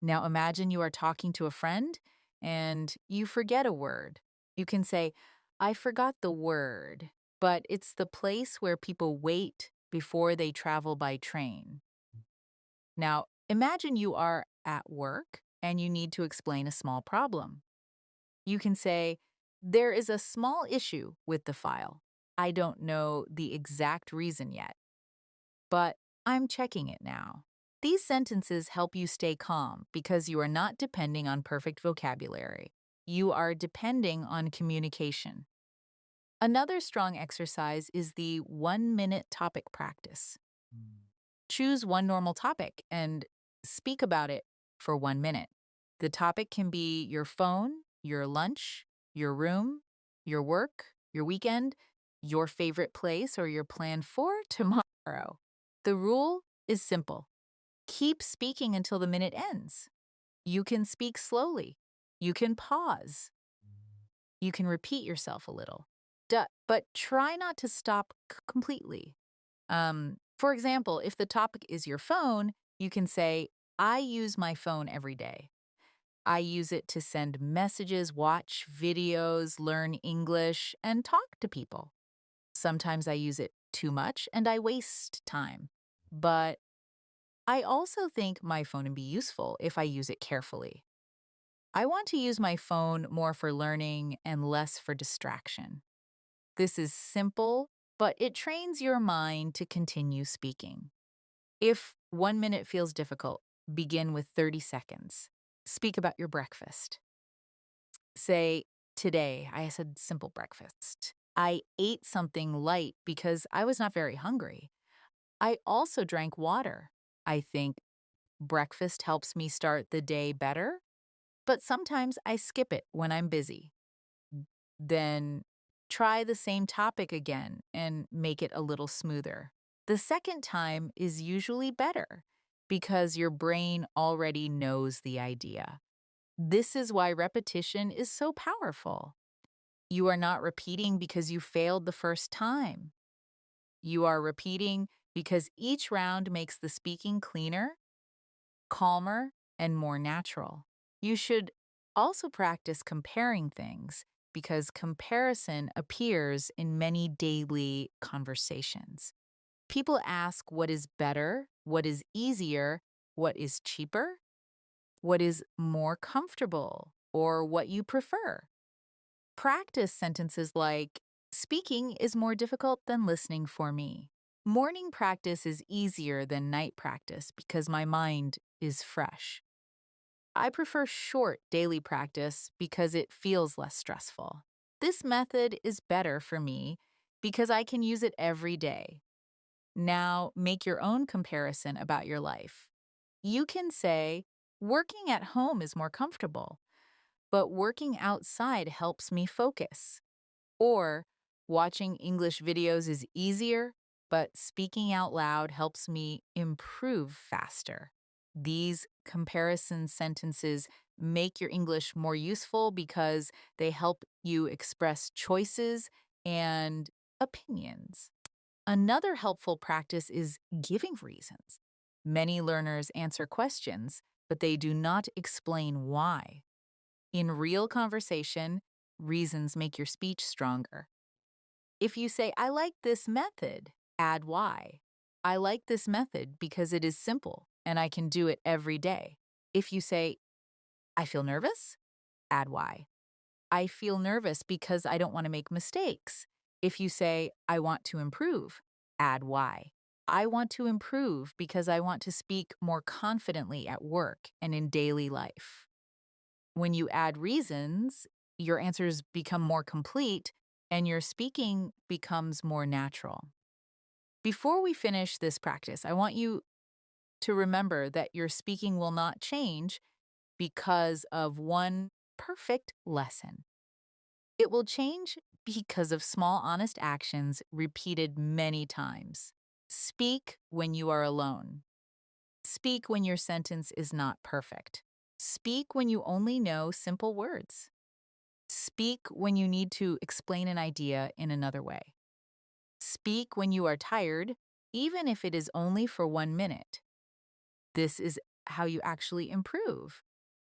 Now imagine you are talking to a friend and you forget a word. You can say, "I forgot the word, but it's the place where people wait before they travel by train." Now imagine you are at work and you need to explain a small problem. You can say, "There is a small issue with the file. I don't know the exact reason yet, but I'm checking it now." These sentences help you stay calm because you are not depending on perfect vocabulary. You are depending on communication. Another strong exercise is the 1 minute topic practice. Choose one normal topic and speak about it for 1 minute. The topic can be your phone, your lunch, your room, your work, your weekend, your favorite place, or your plan for tomorrow. The rule is simple. Keep speaking until the minute ends. You can speak slowly. You can pause. You can repeat yourself a little. But try not to stop completely. For example, if the topic is your phone, you can say, "I use my phone every day. I use it to send messages, watch videos, learn English, and talk to people." Sometimes I use it too much and I waste time. But I also think my phone can be useful if I use it carefully. I want to use my phone more for learning and less for distraction. This is simple, but it trains your mind to continue speaking. If 1 minute feels difficult, begin with 30 seconds. Speak about your breakfast. Say, today I had simple breakfast. I ate something light because I was not very hungry. I also drank water. I think breakfast helps me start the day better, but sometimes I skip it when I'm busy. Then try the same topic again and make it a little smoother. The second time is usually better because your brain already knows the idea. This is why repetition is so powerful. You are not repeating because you failed the first time. You are repeating because each round makes the speaking cleaner, calmer, and more natural. You should also practice comparing things because comparison appears in many daily conversations. People ask what is better, what is easier, what is cheaper, what is more comfortable, or what you prefer. Practice sentences like, speaking is more difficult than listening for me. Morning practice is easier than night practice because my mind is fresh. I prefer short daily practice because it feels less stressful. This method is better for me because I can use it every day. Now, make your own comparison about your life. You can say, working at home is more comfortable, but working outside helps me focus. Or, watching English videos is easier, but speaking out loud helps me improve faster. These comparison sentences make your English more useful because they help you express choices and opinions. Another helpful practice is giving reasons. Many learners answer questions, but they do not explain why. In real conversation, reasons make your speech stronger. If you say, I like this method, add why. I like this method because it is simple and I can do it every day. If you say, I feel nervous, add why. I feel nervous because I don't want to make mistakes. If you say, I want to improve, add why. I want to improve because I want to speak more confidently at work and in daily life. When you add reasons, your answers become more complete and your speaking becomes more natural. Before we finish this practice, I want you to remember that your speaking will not change because of one perfect lesson. It will change because of small, honest actions repeated many times. Speak when you are alone. Speak when your sentence is not perfect. Speak when you only know simple words. Speak when you need to explain an idea in another way. Speak when you are tired, even if it is only for 1 minute. This is how you actually improve.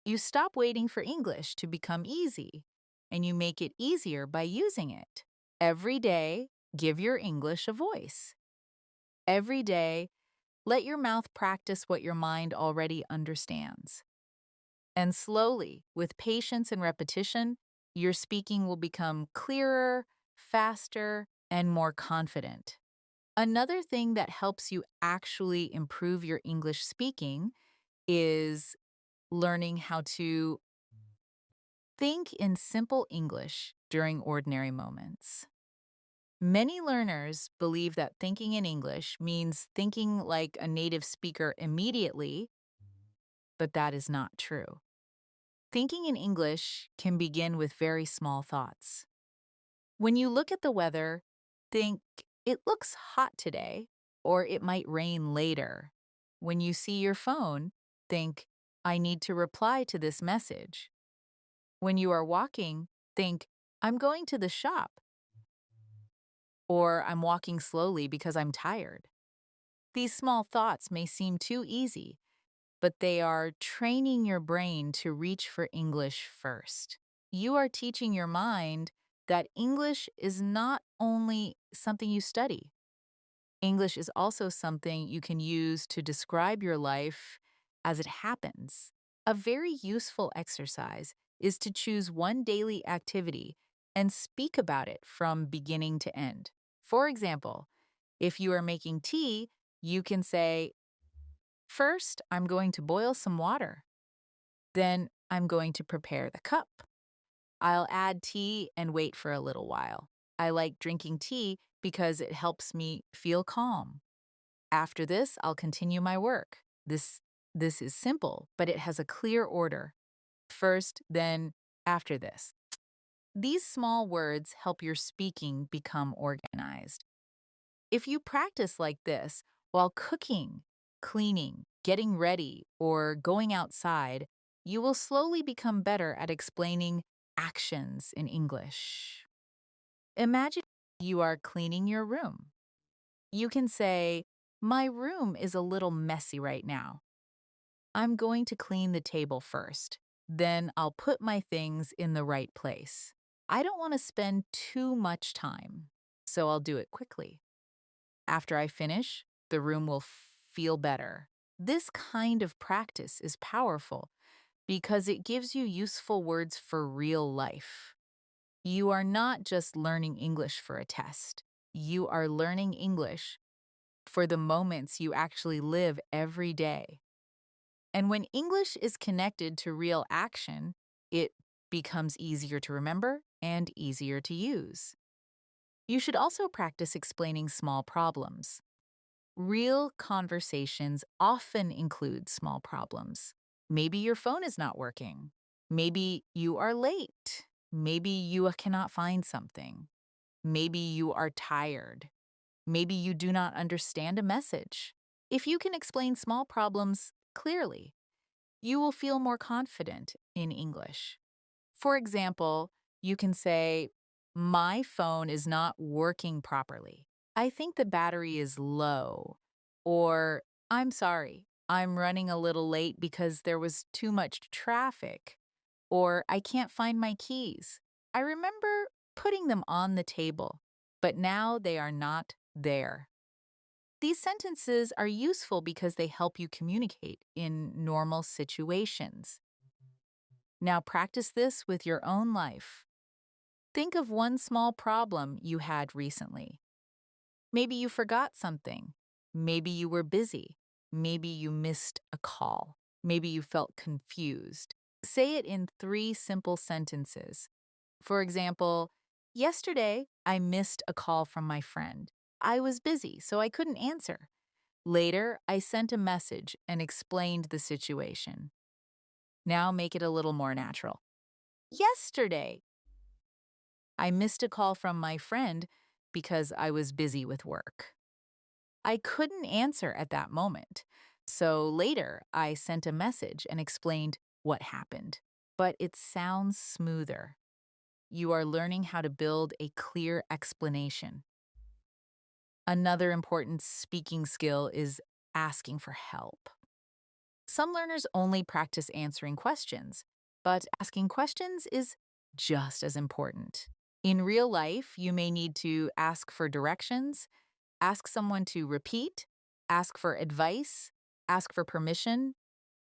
You stop waiting for English to become easy, and you make it easier by using it. Every day, give your English a voice. Every day, let your mouth practice what your mind already understands. And slowly, with patience and repetition, your speaking will become clearer, faster, and more confident. Another thing that helps you actually improve your English speaking is learning how to think in simple English during ordinary moments. Many learners believe that thinking in English means thinking like a native speaker immediately, but that is not true. Thinking in English can begin with very small thoughts. When you look at the weather, think, it looks hot today, or it might rain later. When you see your phone, think, I need to reply to this message. When you are walking, think, I'm going to the shop, or I'm walking slowly because I'm tired. These small thoughts may seem too easy, but they are training your brain to reach for English first. You are teaching your mind that English is not only something you study. English is also something you can use to describe your life as it happens. A very useful exercise is to choose one daily activity and speak about it from beginning to end. For example, if you are making tea, you can say, "First, I'm going to boil some water. Then, I'm going to prepare the cup. I'll add tea and wait for a little while. I like drinking tea because it helps me feel calm. After this, I'll continue my work." This is simple, but it has a clear order. First, then, after this. These small words help your speaking become organized. If you practice like this while cooking, cleaning, getting ready, or going outside, you will slowly become better at explaining actions in English. Imagine you are cleaning your room. You can say, "My room is a little messy right now. I'm going to clean the table first. Then I'll put my things in the right place. I don't want to spend too much time, so I'll do it quickly. After I finish, the room will feel better." This kind of practice is powerful because it gives you useful words for real life. You are not just learning English for a test. You are learning English for the moments you actually live every day. And when English is connected to real action, it becomes easier to remember and easier to use. You should also practice explaining small problems. Real conversations often include small problems. Maybe your phone is not working. Maybe you are late. Maybe you cannot find something. Maybe you are tired. Maybe you do not understand a message. If you can explain small problems clearly, you will feel more confident in English. For example, you can say, "My phone is not working properly. I think the battery is low." Or, "I'm sorry, I'm running a little late because there was too much traffic." Or, "I can't find my keys. I remember putting them on the table, but now they are not there." These sentences are useful because they help you communicate in normal situations. Now practice this with your own life. Think of one small problem you had recently. Maybe you forgot something. Maybe you were busy. Maybe you missed a call. Maybe you felt confused. Say it in 3 simple sentences. For example, "Yesterday, I missed a call from my friend. I was busy, so I couldn't answer. Later, I sent a message and explained the situation." Now make it a little more natural. "Yesterday, I missed a call from my friend because I was busy with work. I couldn't answer at that moment. So later, I sent a message and explained what happened." But it sounds smoother. You are learning how to build a clear explanation. Another important speaking skill is asking for help. Some learners only practice answering questions, but asking questions is just as important. In real life, you may need to ask for directions, ask someone to repeat, ask for advice, ask for permission,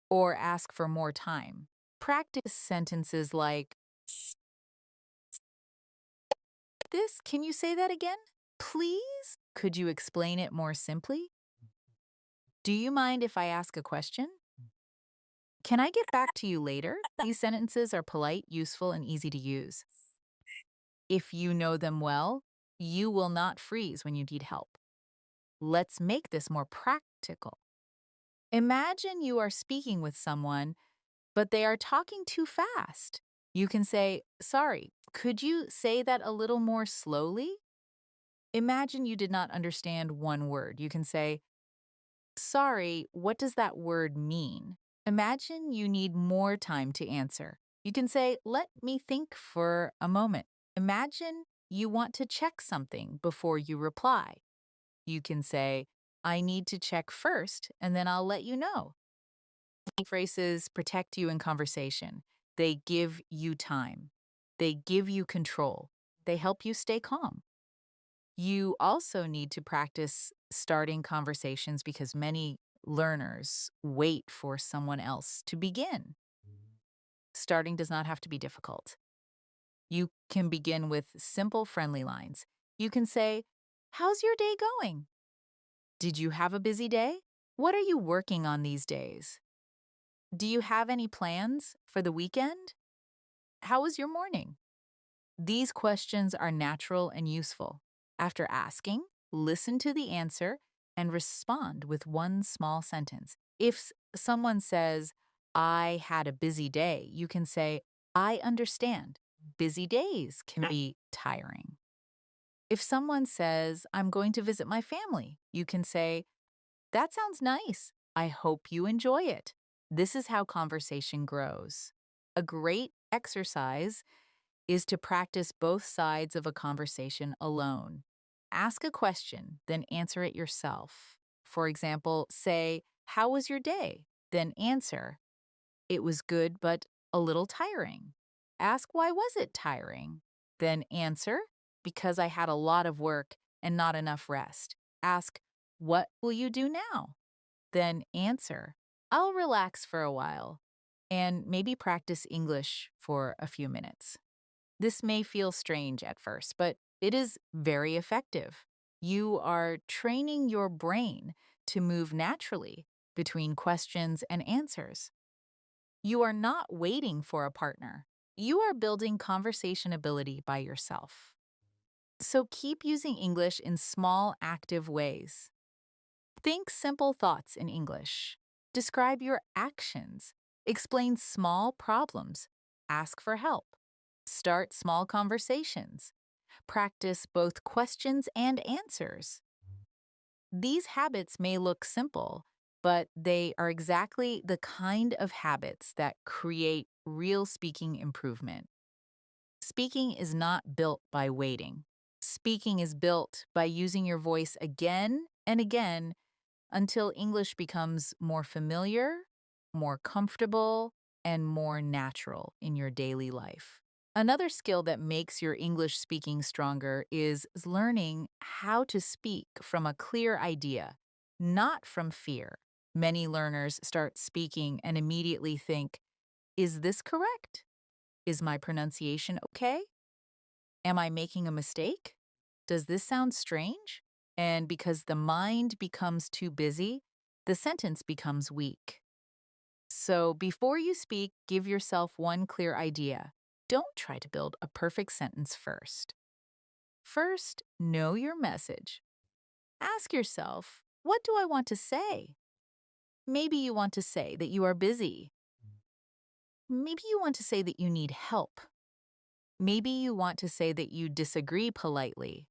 or ask for more time. Practice sentences like, "This, can you say that again? Please? Could you explain it more simply? Do you mind if I ask a question? Can I get back to you later?" These sentences are polite, useful, and easy to use. If you know them well, you will not freeze when you need help. Let's make this more practical. Imagine you are speaking with someone, but they are talking too fast. You can say, "Sorry, could you say that a little more slowly?" Imagine you did not understand one word. You can say, "Sorry, what does that word mean?" Imagine you need more time to answer. You can say, "Let me think for a moment." Imagine you want to check something before you reply. You can say, "I need to check first, and then I'll let you know." Phrases protect you in conversation. They give you time. They give you control. they help you stay calm. You also need to practice starting conversations because many learners wait for someone else to begin. Starting does not have to be difficult. You can begin with simple, friendly lines. You can say, "How's your day going? Did you have a busy day? What are you working on these days? Do you have any plans for the weekend? How was your morning?" These questions are natural and useful. After asking, listen to the answer and respond with one small sentence. If someone says, "I had a busy day," you can say, "I understand. Busy days can be tiring." If someone says, "I'm going to visit my family," you can say, "That sounds nice. I hope you enjoy it." This is how conversation grows. A great exercise is to practice both sides of a conversation alone. Ask a question, then answer it yourself. For example, say, "How was your day?" Then answer, "It was good, but a little tiring." Ask, "Why was it tiring?" Then answer, "Because I had a lot of work and not enough rest." Ask, "What will you do now?" Then answer, "I'll relax for a while," and maybe practice English for a few minutes. This may feel strange at first, but it is very effective. You are training your brain to move naturally between questions and answers. You are not waiting for a partner. You are building conversation ability by yourself. So keep using English in small, active ways. Think simple thoughts in English. Describe your actions. Explain small problems. Ask for help. Start small conversations. Practice both questions and answers. These habits may look simple, but they are exactly the kind of habits that create real speaking improvement. Speaking is not built by waiting. Speaking is built by using your voice again and again until English becomes more familiar, more comfortable, and more natural in your daily life. Another skill that makes your English speaking stronger is learning how to speak from a clear idea, not from fear. Many learners start speaking and immediately think, "Is this correct? Is my pronunciation okay? Am I making a mistake? Does this sound strange?" And because the mind becomes too busy, the sentence becomes weak. So before you speak, give yourself one clear idea. Don't try to build a perfect sentence first. First, know your message. Ask yourself, what do I want to say? Maybe you want to say that you are busy. Maybe you want to say that you need help. Maybe you want to say that you disagree politely.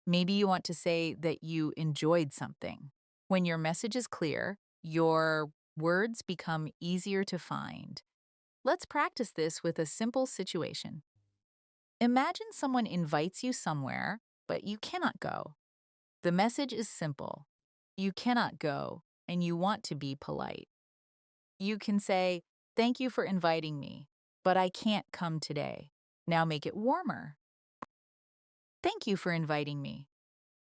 Maybe you want to say that you enjoyed something. When your message is clear, your words become easier to find. Let's practice this with a simple situation. Imagine someone invites you somewhere, but you cannot go. The message is simple. You cannot go, and you want to be polite. You can say, "Thank you for inviting me, but I can't come today." Now make it warmer. "Thank you for inviting me.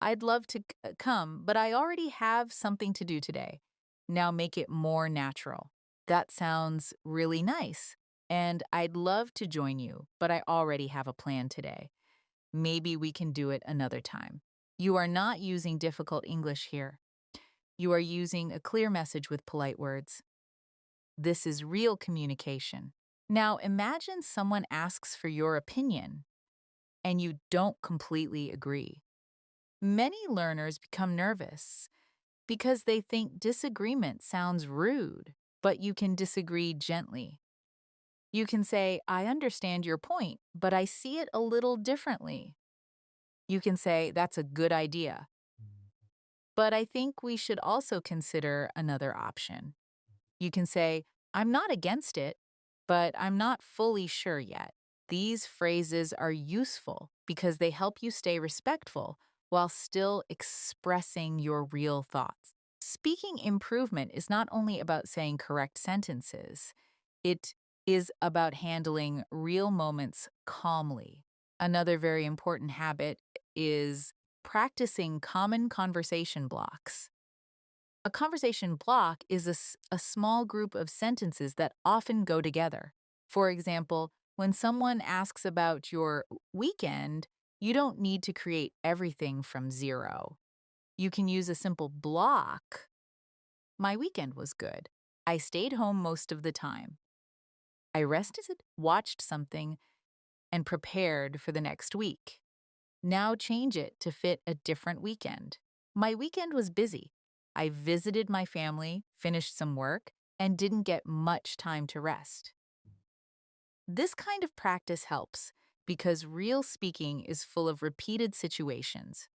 I'd love to come, but I already have something to do today." Now make it more natural. "That sounds really nice, and I'd love to join you, but I already have a plan today. Maybe we can do it another time." You are not using difficult English here. You are using a clear message with polite words. This is real communication. Now imagine someone asks for your opinion and you don't completely agree. Many learners become nervous because they think disagreement sounds rude, but you can disagree gently. You can say, "I understand your point, but I see it a little differently." You can say, "That's a good idea, but I think we should also consider another option." You can say, "I'm not against it, but I'm not fully sure yet." These phrases are useful because they help you stay respectful while still expressing your real thoughts. Speaking improvement is not only about saying correct sentences, it is about handling real moments calmly. Another very important habit is practicing common conversation blocks. A conversation block is a small group of sentences that often go together. For example, when someone asks about your weekend, you don't need to create everything from zero. You can use a simple block. My weekend was good. I stayed home most of the time. I rested, watched something, and prepared for the next week. Now change it to fit a different weekend. My weekend was busy. I visited my family, finished some work, and didn't get much time to rest. This kind of practice helps because real speaking is full of repeated situations.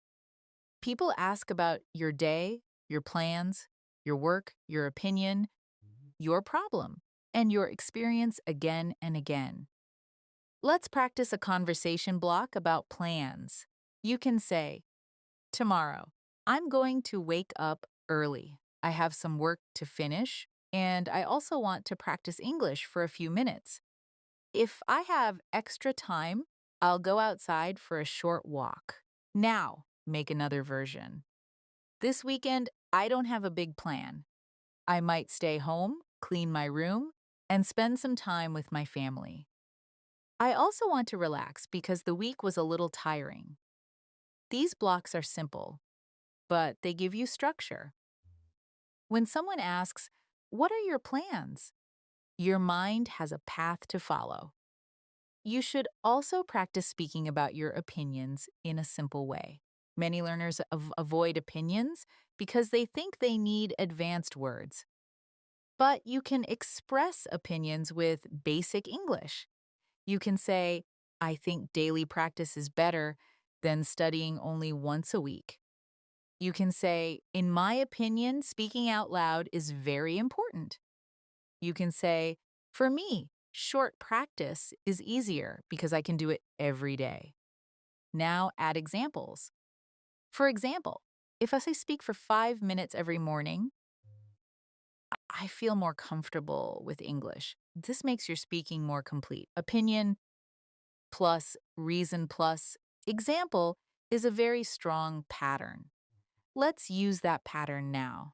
People ask about your day, your plans, your work, your opinion, your problem, and your experience again and again. Let's practice a conversation block about plans. You can say, tomorrow, I'm going to wake up early. I have some work to finish, and I also want to practice English for a few minutes. If I have extra time, I'll go outside for a short walk. Now, make another version. This weekend, I don't have a big plan. I might stay home, clean my room, and spend some time with my family. I also want to relax because the week was a little tiring. These blocks are simple, but they give you structure. When someone asks, what are your plans? Your mind has a path to follow. You should also practice speaking about your opinions in a simple way. Many learners avoid opinions because they think they need advanced words. But you can express opinions with basic English. You can say, I think daily practice is better than studying only once a week. You can say, in my opinion, speaking out loud is very important. You can say, for me, short practice is easier because I can do it every day. Now add examples. For example, if I say speak for 5 minutes every morning, I feel more comfortable with English. This makes your speaking more complete. Opinion plus reason plus example is a very strong pattern. Let's use that pattern now.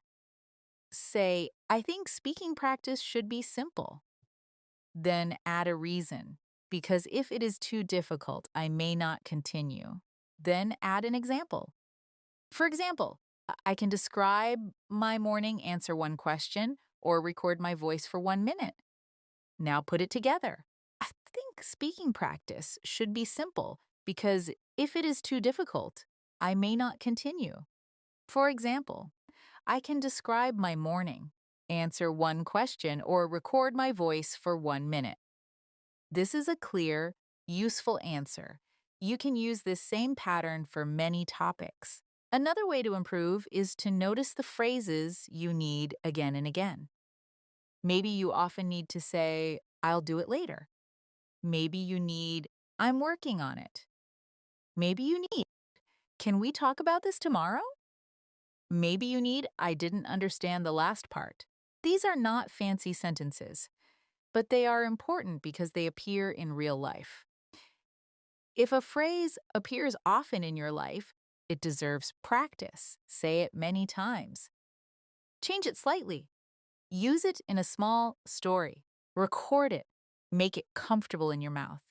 Say, I think speaking practice should be simple. Then add a reason, because if it is too difficult, I may not continue. Then add an example. For example, I can describe my morning, answer one question, or record my voice for 1 minute. Now put it together. I think speaking practice should be simple because if it is too difficult, I may not continue. For example, I can describe my morning, answer one question, or record my voice for 1 minute. This is a clear, useful answer. You can use this same pattern for many topics. Another way to improve is to notice the phrases you need again and again. Maybe you often need to say, I'll do it later. Maybe you need, I'm working on it. Maybe you need, can we talk about this tomorrow? Maybe you need, I didn't understand the last part. These are not fancy sentences, but they are important because they appear in real life. If a phrase appears often in your life, it deserves practice. Say it many times. Change it slightly. Use it in a small story. Record it. Make it comfortable in your mouth.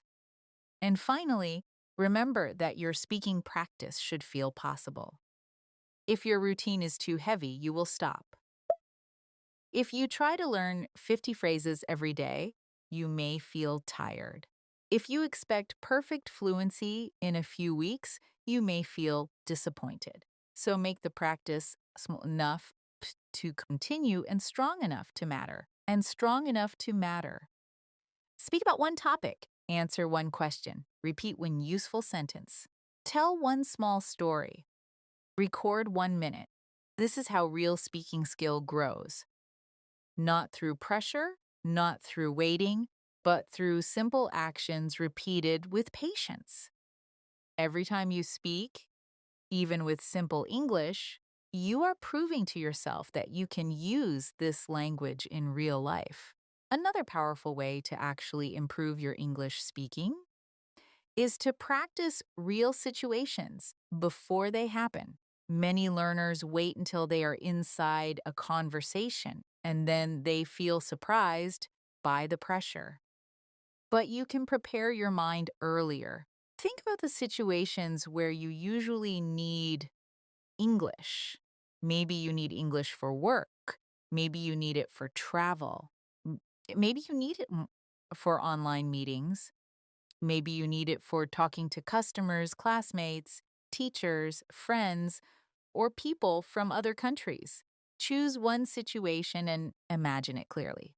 And finally, remember that your speaking practice should feel possible. If your routine is too heavy, you will stop. If you try to learn 50 phrases every day, you may feel tired. If you expect perfect fluency in a few weeks, you may feel disappointed. So make the practice small enough to continue and strong enough to matter. And strong enough to matter. Speak about one topic. Answer one question. Repeat one useful sentence. Tell one small story. Record 1 minute. This is how real speaking skill grows. Not through pressure, not through waiting, but through simple actions repeated with patience. Every time you speak, even with simple English, you are proving to yourself that you can use this language in real life. Another powerful way to actually improve your English speaking is to practice real situations before they happen. Many learners wait until they are inside a conversation and then they feel surprised by the pressure. But you can prepare your mind earlier. Think about the situations where you usually need English. Maybe you need English for work. Maybe you need it for travel. M- Maybe you need it for online meetings. Maybe you need it for talking to customers, classmates, teachers, friends, or people from other countries. Choose one situation and imagine it clearly.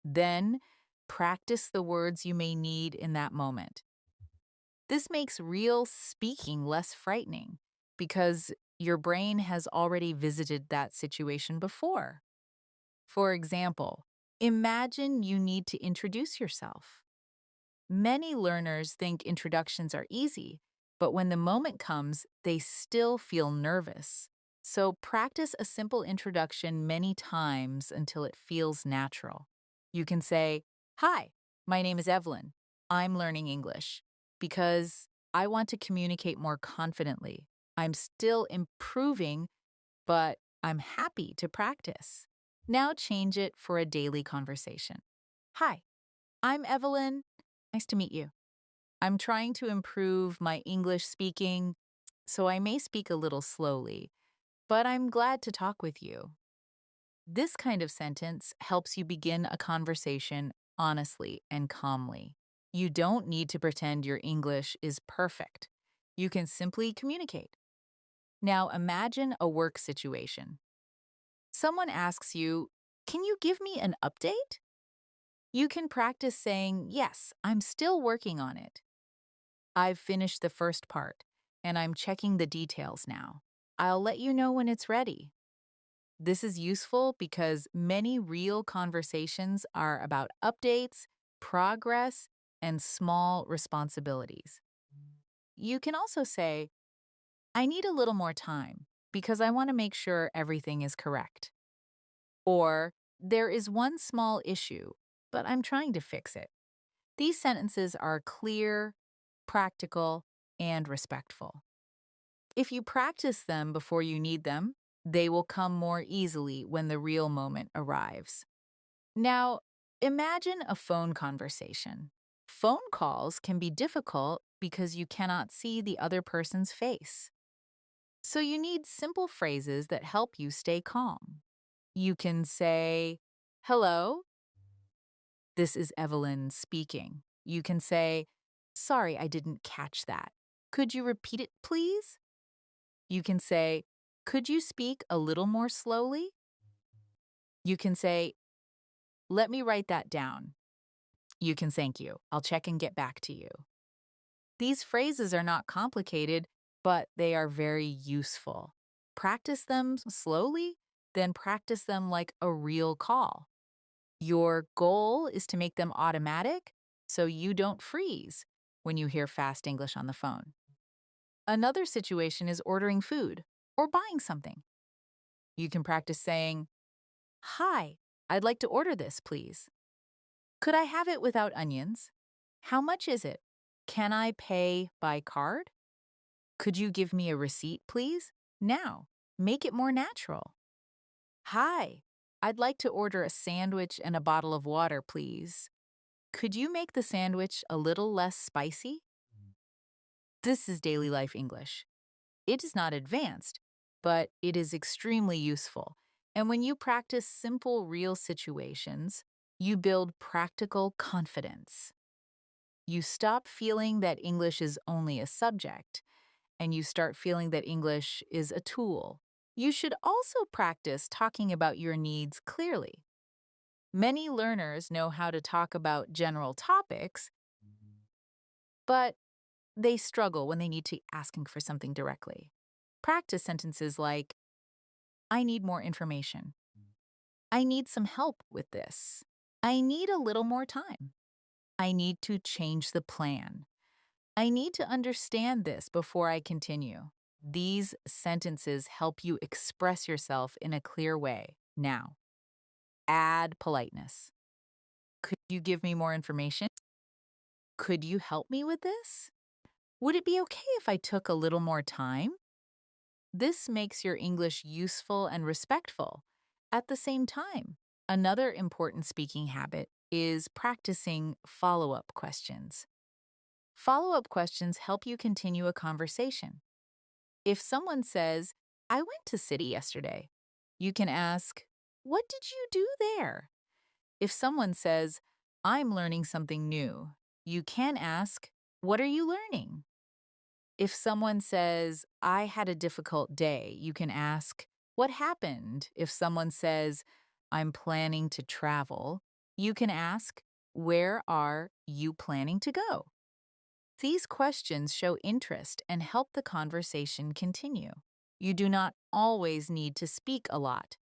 Then practice the words you may need in that moment. This makes real speaking less frightening because your brain has already visited that situation before. For example, imagine you need to introduce yourself. Many learners think introductions are easy, but when the moment comes, they still feel nervous. So practice a simple introduction many times until it feels natural. You can say, "Hi, my name is Evelyn. I'm learning English because I want to communicate more confidently. I'm still improving, but I'm happy to practice." Now change it for a daily conversation. "Hi, I'm Evelyn. Nice to meet you. I'm trying to improve my English speaking, so I may speak a little slowly, but I'm glad to talk with you." This kind of sentence helps you begin a conversation honestly and calmly. You don't need to pretend your English is perfect. You can simply communicate. Now imagine a work situation. Someone asks you, "Can you give me an update?" You can practice saying, "Yes, I'm still working on it. I've finished the first part, and I'm checking the details now. I'll let you know when it's ready." This is useful because many real conversations are about updates, progress, and small responsibilities. You can also say, "I need a little more time because I want to make sure everything is correct." Or, "There is one small issue, but I'm trying to fix it." These sentences are clear, practical, and respectful. If you practice them before you need them, they will come more easily when the real moment arrives. Now, imagine a phone conversation. Phone calls can be difficult because you cannot see the other person's face. So you need simple phrases that help you stay calm. You can say, "Hello, this is Evelyn speaking." You can say, "Sorry, I didn't catch that. Could you repeat it, please?" You can say, "Could you speak a little more slowly?" You can say, "Let me write that down." You can thank you. "I'll check and get back to you." These phrases are not complicated, but they are very useful. Practice them slowly, then practice them like a real call. Your goal is to make them automatic so you don't freeze when you hear fast English on the phone. Another situation is ordering food or buying something. You can practice saying, "Hi, I'd like to order this, please. Could I have it without onions? How much is it? Can I pay by card? Could you give me a receipt, please?" Now, make it more natural. "Hi, I'd like to order a sandwich and a bottle of water, please. Could you make the sandwich a little less spicy?" This is daily life English. It is not advanced, but it is extremely useful. And when you practice simple, real situations, you build practical confidence. You stop feeling that English is only a subject, and you start feeling that English is a tool. You should also practice talking about your needs clearly. Many learners know how to talk about general topics, but they struggle when they need to asking for something directly. Practice sentences like, "I need more information." "I need some help with this." "I need a little more time." "I need to change the plan." "I need to understand this before I continue." These sentences help you express yourself in a clear way. Now, add politeness. "Could you give me more information?" Could you help me with this? Would it be okay if I took a little more time? This makes your English useful and respectful. At the same time, another important speaking habit is practicing follow up questions. Follow up questions help you continue a conversation. If someone says, I went to city yesterday, you can ask, what did you do there? If someone says, I'm learning something new, you can ask, what are you learning? If someone says, I had a difficult day, you can ask, what happened? If someone says, I'm planning to travel, you can ask, where are you planning to go? These questions show interest and help the conversation continue. You do not always need to speak a lot.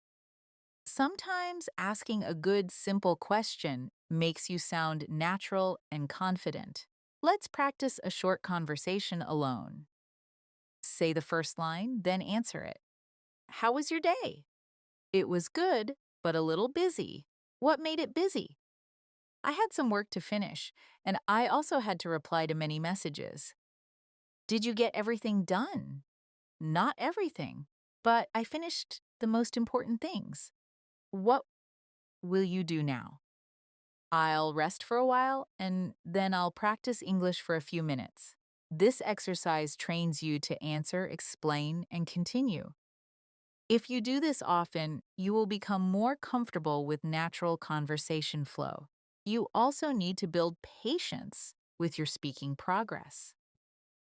Sometimes asking a good, simple question makes you sound natural and confident. Let's practice a short conversation alone. Say the first line, then answer it. How was your day? It was good, but a little busy. What made it busy? I had some work to finish, and I also had to reply to many messages. Did you get everything done? Not everything, but I finished the most important things. What will you do now? I'll rest for a while, and then I'll practice English for a few minutes. This exercise trains you to answer, explain, and continue. If you do this often, you will become more comfortable with natural conversation flow. You also need to build patience with your speaking progress.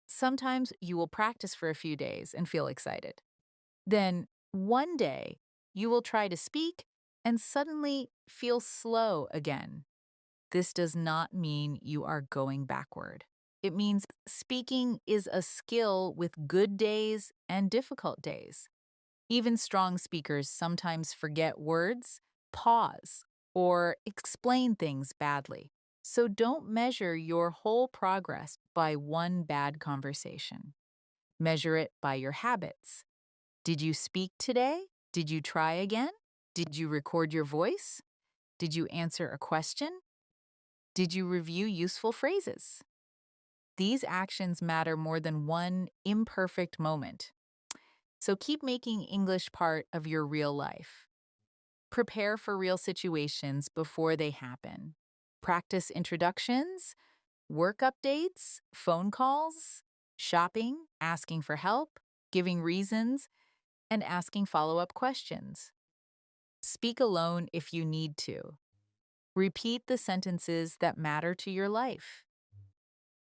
Sometimes you will practice for a few days and feel excited. Then, one day, you will try to speak and suddenly feel slow again. This does not mean you are going backward. It means speaking is a skill with good days and difficult days. Even strong speakers sometimes forget words, pause, or explain things badly. So don't measure your whole progress by one bad conversation. Measure it by your habits. Did you speak today? Did you try again? Did you record your voice? Did you answer a question? Did you review useful phrases? These actions matter more than one imperfect moment. So keep making English part of your real life. Prepare for real situations before they happen. Practice introductions, work updates, phone calls, shopping, asking for help, giving reasons, and asking follow up questions. Speak alone if you need to. Repeat the sentences that matter to your life.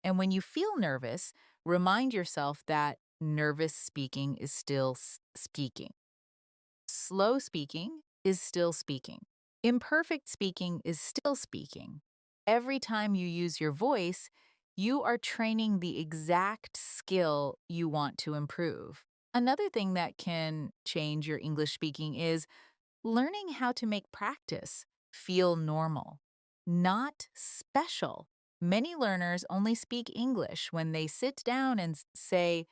And when you feel nervous, remind yourself that nervous speaking is still speaking. Slow speaking is still speaking. Imperfect speaking is still speaking. Every time you use your voice, you are training the exact skill you want to improve. Another thing that can change your English speaking is learning how to make practice feel normal, not special. Many learners only speak English when they sit down and say,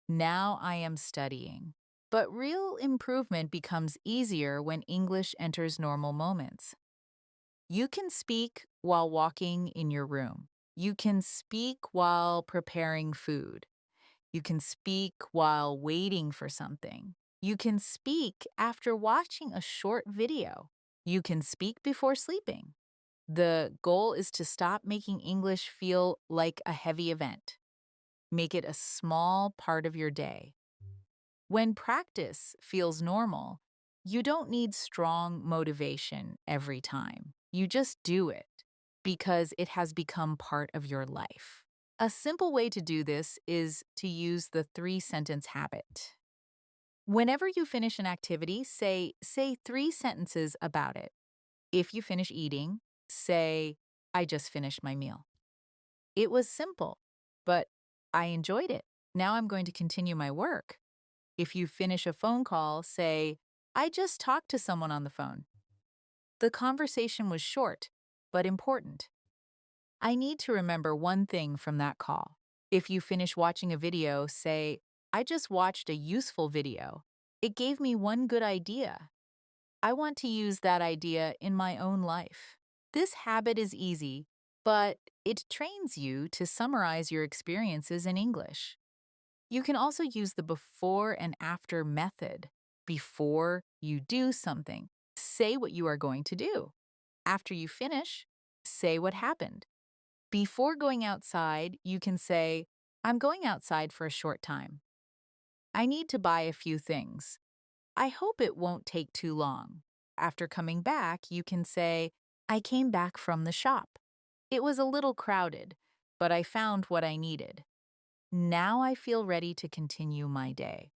now I am studying. But real improvement becomes easier when English enters normal moments. You can speak while walking in your room. You can speak while preparing food. You can speak while waiting for something. You can speak after watching a short video. You can speak before sleeping. The goal is to stop making English feel like a heavy event. Make it a small part of your day. When practice feels normal, you don't need strong motivation every time. You just do it because it has become part of your life. A simple way to do this is to use the three-sentence habit. Whenever you finish an activity, say three sentences about it. If you finish eating, say, I just finished my meal. It was simple, but I enjoyed it. Now I'm going to continue my work. If you finish a phone call, say, I just talked to someone on the phone. The conversation was short, but important. I need to remember one thing from that call. If you finish watching a video, say, I just watched a useful video. It gave me one good idea. I want to use that idea in my own life. This habit is easy, but it trains you to summarize your experiences in English. You can also use the before and after method. Before you do something, say what you are going to do. After you finish, say what happened. Before going outside, you can say, I'm going outside for a short time. I need to buy a few things. I hope it won't take too long. After coming back, you can say, I came back from the shop. It was a little crowded, but I found what I needed. Now I feel ready to continue my day.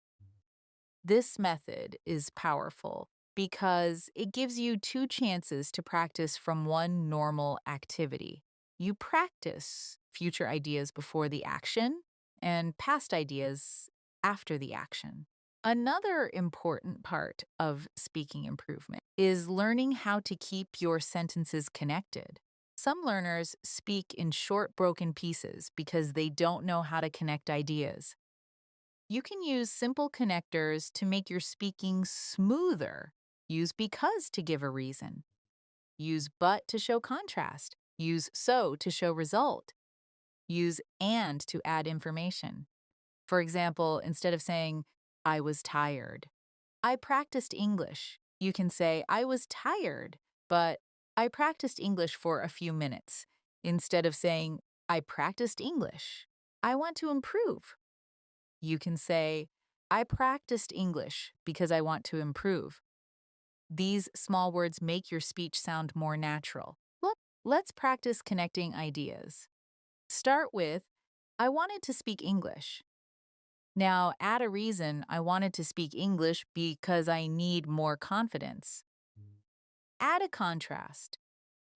This method is powerful because it gives you two chances to practice from one normal activity. You practice future ideas before the action and past ideas after the action. Another important part of speaking improvement is learning how to keep your sentences connected. Some learners speak in short, broken pieces because they don't know how to connect ideas. You can use simple connectors to make your speaking smoother. Use because to give a reason. Use but to show contrast. Use so to show result. Use and to add information. For example, instead of saying, I was tired, I practiced English. You can say, I was tired, but I practiced English for a few minutes. Instead of saying, I practiced English, I want to improve. You can say, I practiced English because I want to improve. These small words make your speech sound more natural. Let's practice connecting ideas. Start with, I wanted to speak English. Now, add a reason I wanted to speak English because I need more confidence. Add a contrast.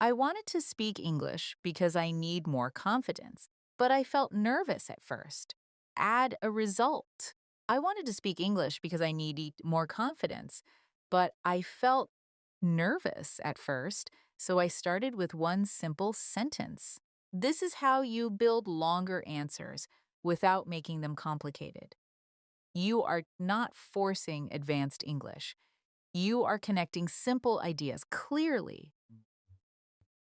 I wanted to speak English because I need more confidence, but I felt nervous at first. Add a result. I wanted to speak English because I needed more confidence, but I felt nervous at first, so I started with one simple sentence. This is how you build longer answers without making them complicated. You are not forcing advanced English. You are connecting simple ideas clearly.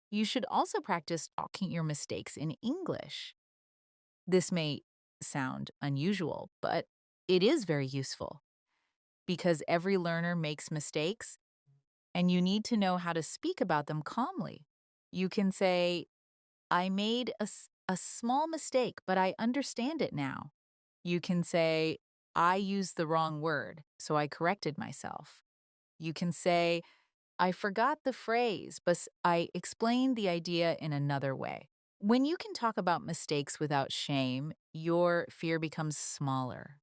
You should also practice talking your mistakes in English. This may sound unusual, but it is very useful because every learner makes mistakes and you need to know how to speak about them calmly. You can say, I made a small mistake, but I understand it now. You can say, I used the wrong word, so I corrected myself. You can say, I forgot the phrase, but I explained the idea in another way. When you can talk about mistakes without shame, your fear becomes smaller.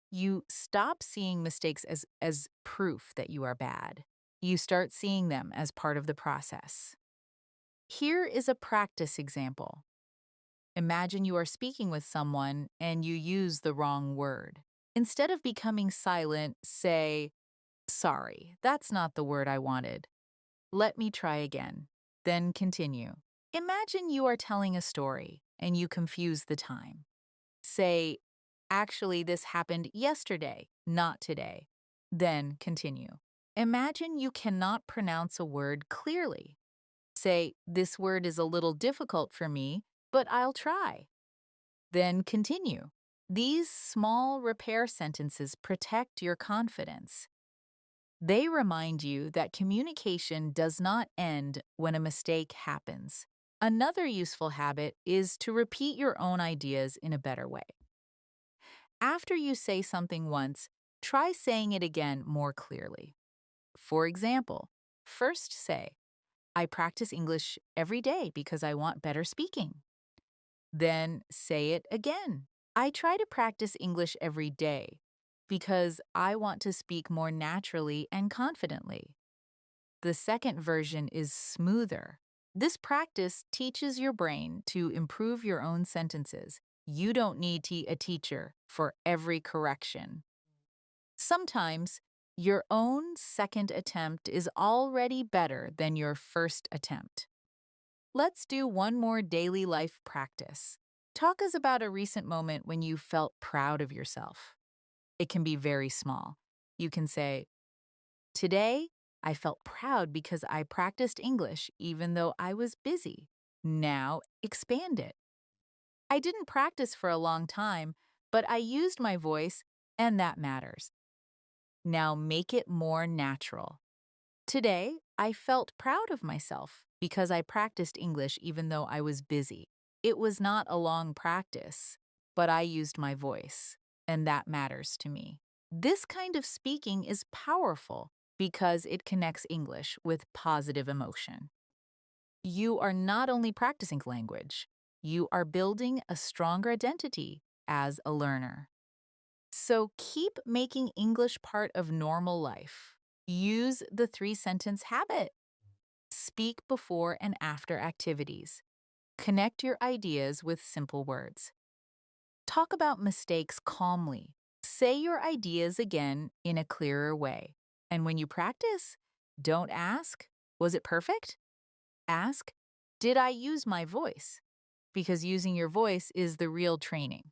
You stop seeing mistakes as proof that you are bad. You start seeing them as part of the process. Here is a practice example. Imagine you are speaking with someone and you use the wrong word. Instead of becoming silent, say, sorry, that's not the word I wanted. Let me try again. Then continue. Imagine you are telling a story and you confuse the time. Say, actually, this happened yesterday, not today. Then continue. Imagine you cannot pronounce a word clearly. Say, this word is a little difficult for me, but I'll try. Then continue. These small repair sentences protect your confidence. They remind you that communication does not end when a mistake happens. Another useful habit is to repeat your own ideas in a better way. After you say something once, try saying it again more clearly. For example, first say, I practice English every day because I want better speaking. Then say it again. I try to practice English every day because I want to speak more naturally and confidently. The second version is smoother. This practice teaches your brain to improve your own sentences. You don't need a teacher for every correction. Sometimes your own second attempt is already better than your first attempt. Let's do one more daily life practice. Talk us about a recent moment when you felt proud of yourself. It can be very small. You can say, today, I felt proud because I practiced English even though I was busy. Now expand it. I didn't practice for a long time, but I used my voice, and that matters. Now make it more natural. Today, I felt proud of myself because I practiced English even though I was busy. It was not a long practice, but I used my voice, and that matters to me. This kind of speaking is powerful because it connects English with positive emotion. You are not only practicing language, you are building a stronger identity as a learner. So keep making English part of normal life. Use the 3 sentence habit. Speak before and after activities. Connect your ideas with simple words. Talk about mistakes calmly. Say your ideas again in a clearer way. And when you practice, don't ask, was it perfect? Ask, did I use my voice? Because using your voice is the real training.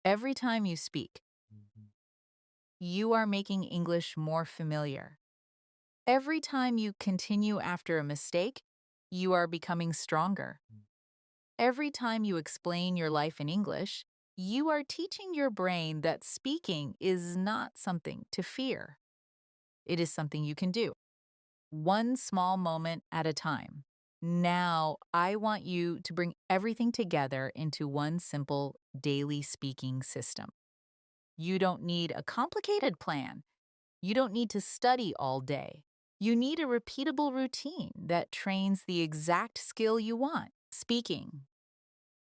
Every time you speak, you are making English more familiar. Every time you continue after a mistake, you are becoming stronger. Every time you explain your life in English, you are teaching your brain that speaking is not something to fear. It is something you can do, one small moment at a time. Now, I want you to bring everything together into one simple daily speaking system. You don't need a complicated plan. You don't need to study all day. You need a repeatable routine that trains the exact skill you want, speaking.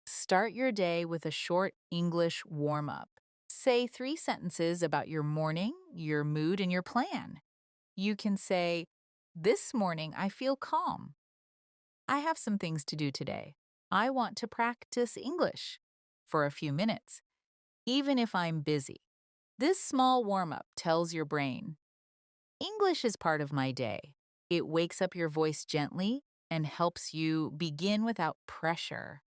Start your day with a short English warm up. Say 3 sentences about your morning, your mood, and your plan. You can say, this morning I feel calm. I have some things to do today. I want to practice English for a few minutes, even if I'm busy. This small warm up tells your brain, English is part of my day. It wakes up your voice gently and helps you begin without pressure.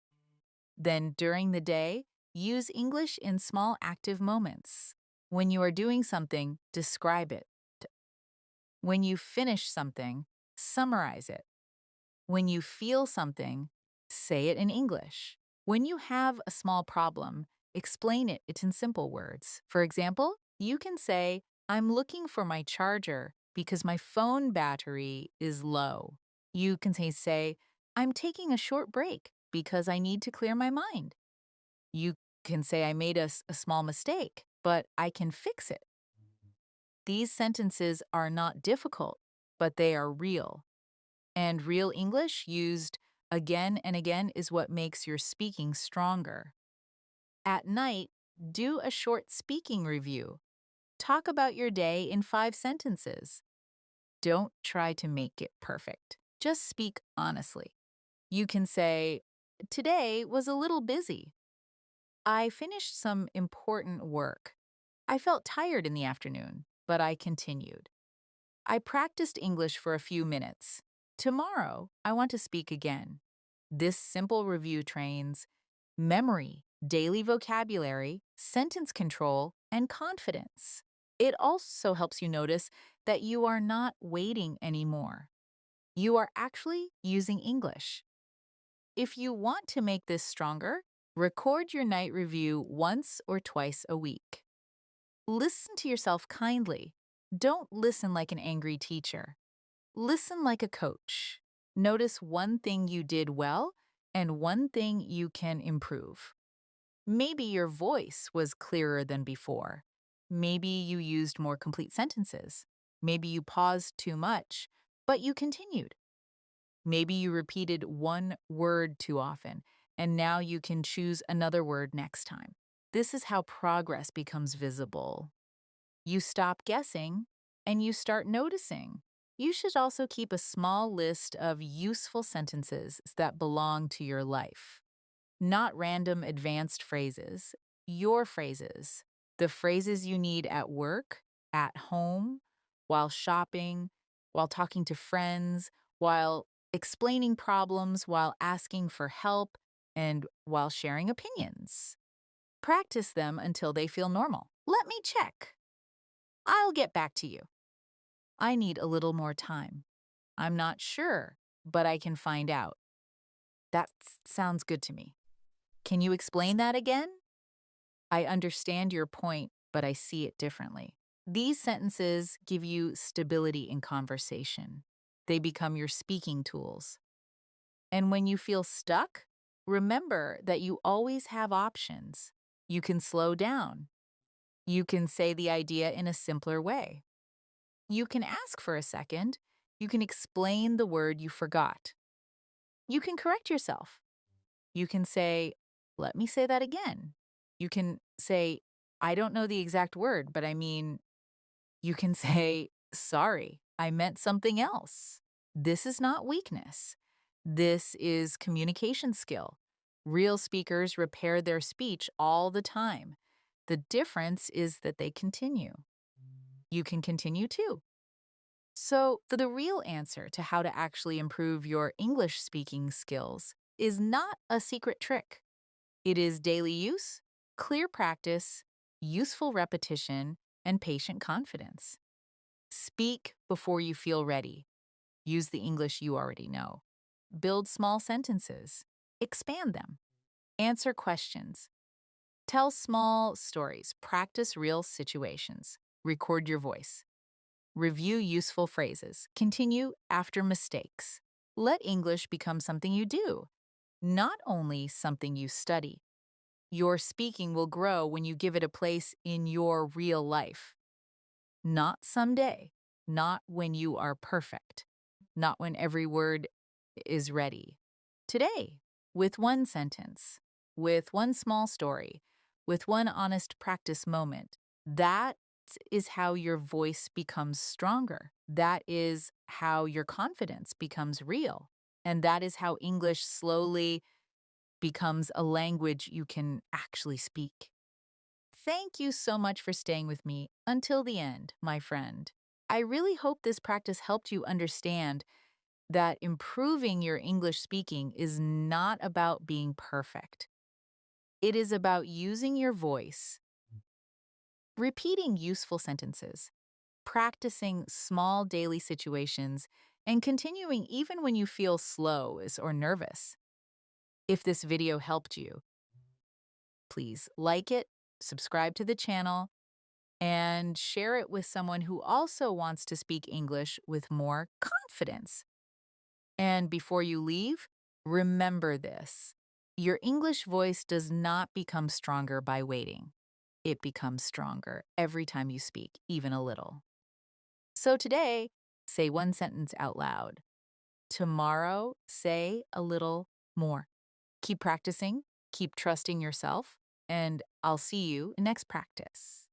Then, during the day, use English in small active moments. When you are doing something, describe it. When you finish something, summarize it. When you feel something, say it in English. When you have a small problem, explain it in simple words. For example, you can say, I'm looking for my charger because my phone battery is low. You can say, I'm taking a short break because I need to clear my mind. You can say, I made a small mistake, but I can fix it. These sentences are not difficult, but they are real. And real English used again and again is what makes your speaking stronger. At night, do a short speaking review. Talk about your day in 5 sentences. Don't try to make it perfect. Just speak honestly. You can say, today was a little busy. I finished some important work. I felt tired in the afternoon, but I continued. I practiced English for a few minutes. Tomorrow, I want to speak again. This simple review trains memory, daily vocabulary, sentence control, and confidence. It also helps you notice that you are not waiting anymore. You are actually using English. If you want to make this stronger, record your night review once or twice a week. Listen to yourself kindly. Don't listen like an angry teacher. Listen like a coach. Notice one thing you did well and one thing you can improve. Maybe your voice was clearer than before. Maybe you used more complete sentences. Maybe you paused too much, but you continued. Maybe you repeated one word too often, and now you can choose another word next time. This is how progress becomes visible. You stop guessing and you start noticing. You should also keep a small list of useful sentences that belong to your life, not random advanced phrases, your phrases, the phrases you need at work, at home, while shopping, while talking to friends, while explaining problems, while asking for help, and while sharing opinions. Practice them until they feel normal. Let me check. I'll get back to you. I need a little more time. I'm not sure, but I can find out. Sounds good to me. Can you explain that again? I understand your point, but I see it differently. These sentences give you stability in conversation. They become your speaking tools. And when you feel stuck, remember that you always have options. You can slow down. You can say the idea in a simpler way. You can ask for a second. You can explain the word you forgot. You can correct yourself. You can say, let me say that again. You can say, I don't know the exact word, but I mean, you can say, sorry, I meant something else. This is not weakness. This is communication skill. Real speakers repair their speech all the time. The difference is that they continue. You can continue too. So, the real answer to how to actually improve your English speaking skills is not a secret trick. It is daily use, clear practice, useful repetition, and patient confidence. Speak before you feel ready. Use the English you already know. Build small sentences. Expand them. Answer questions. Tell small stories. Practice real situations. Record your voice. Review useful phrases. Continue after mistakes. Let English become something you do, not only something you study. Your speaking will grow when you give it a place in your real life. Not someday, not when you are perfect, not when every word is ready. Today, with one sentence, with one small story, with one honest practice moment, that is how your voice becomes stronger. That is how your confidence becomes real. And that is how English slowly becomes a language you can actually speak. Thank you so much for staying with me until the end, my friend. I really hope this practice helped you understand that improving your English speaking is not about being perfect. It is about using your voice, repeating useful sentences, practicing small daily situations, and continuing even when you feel or nervous. If this video helped you, please like it, subscribe to the channel, and share it with someone who also wants to speak English with more confidence. And before you leave, remember this. Your English voice does not become stronger by waiting. It becomes stronger every time you speak, even a little. So today, say one sentence out loud. Tomorrow, say a little more. Keep practicing, keep trusting yourself, and I'll see you next practice.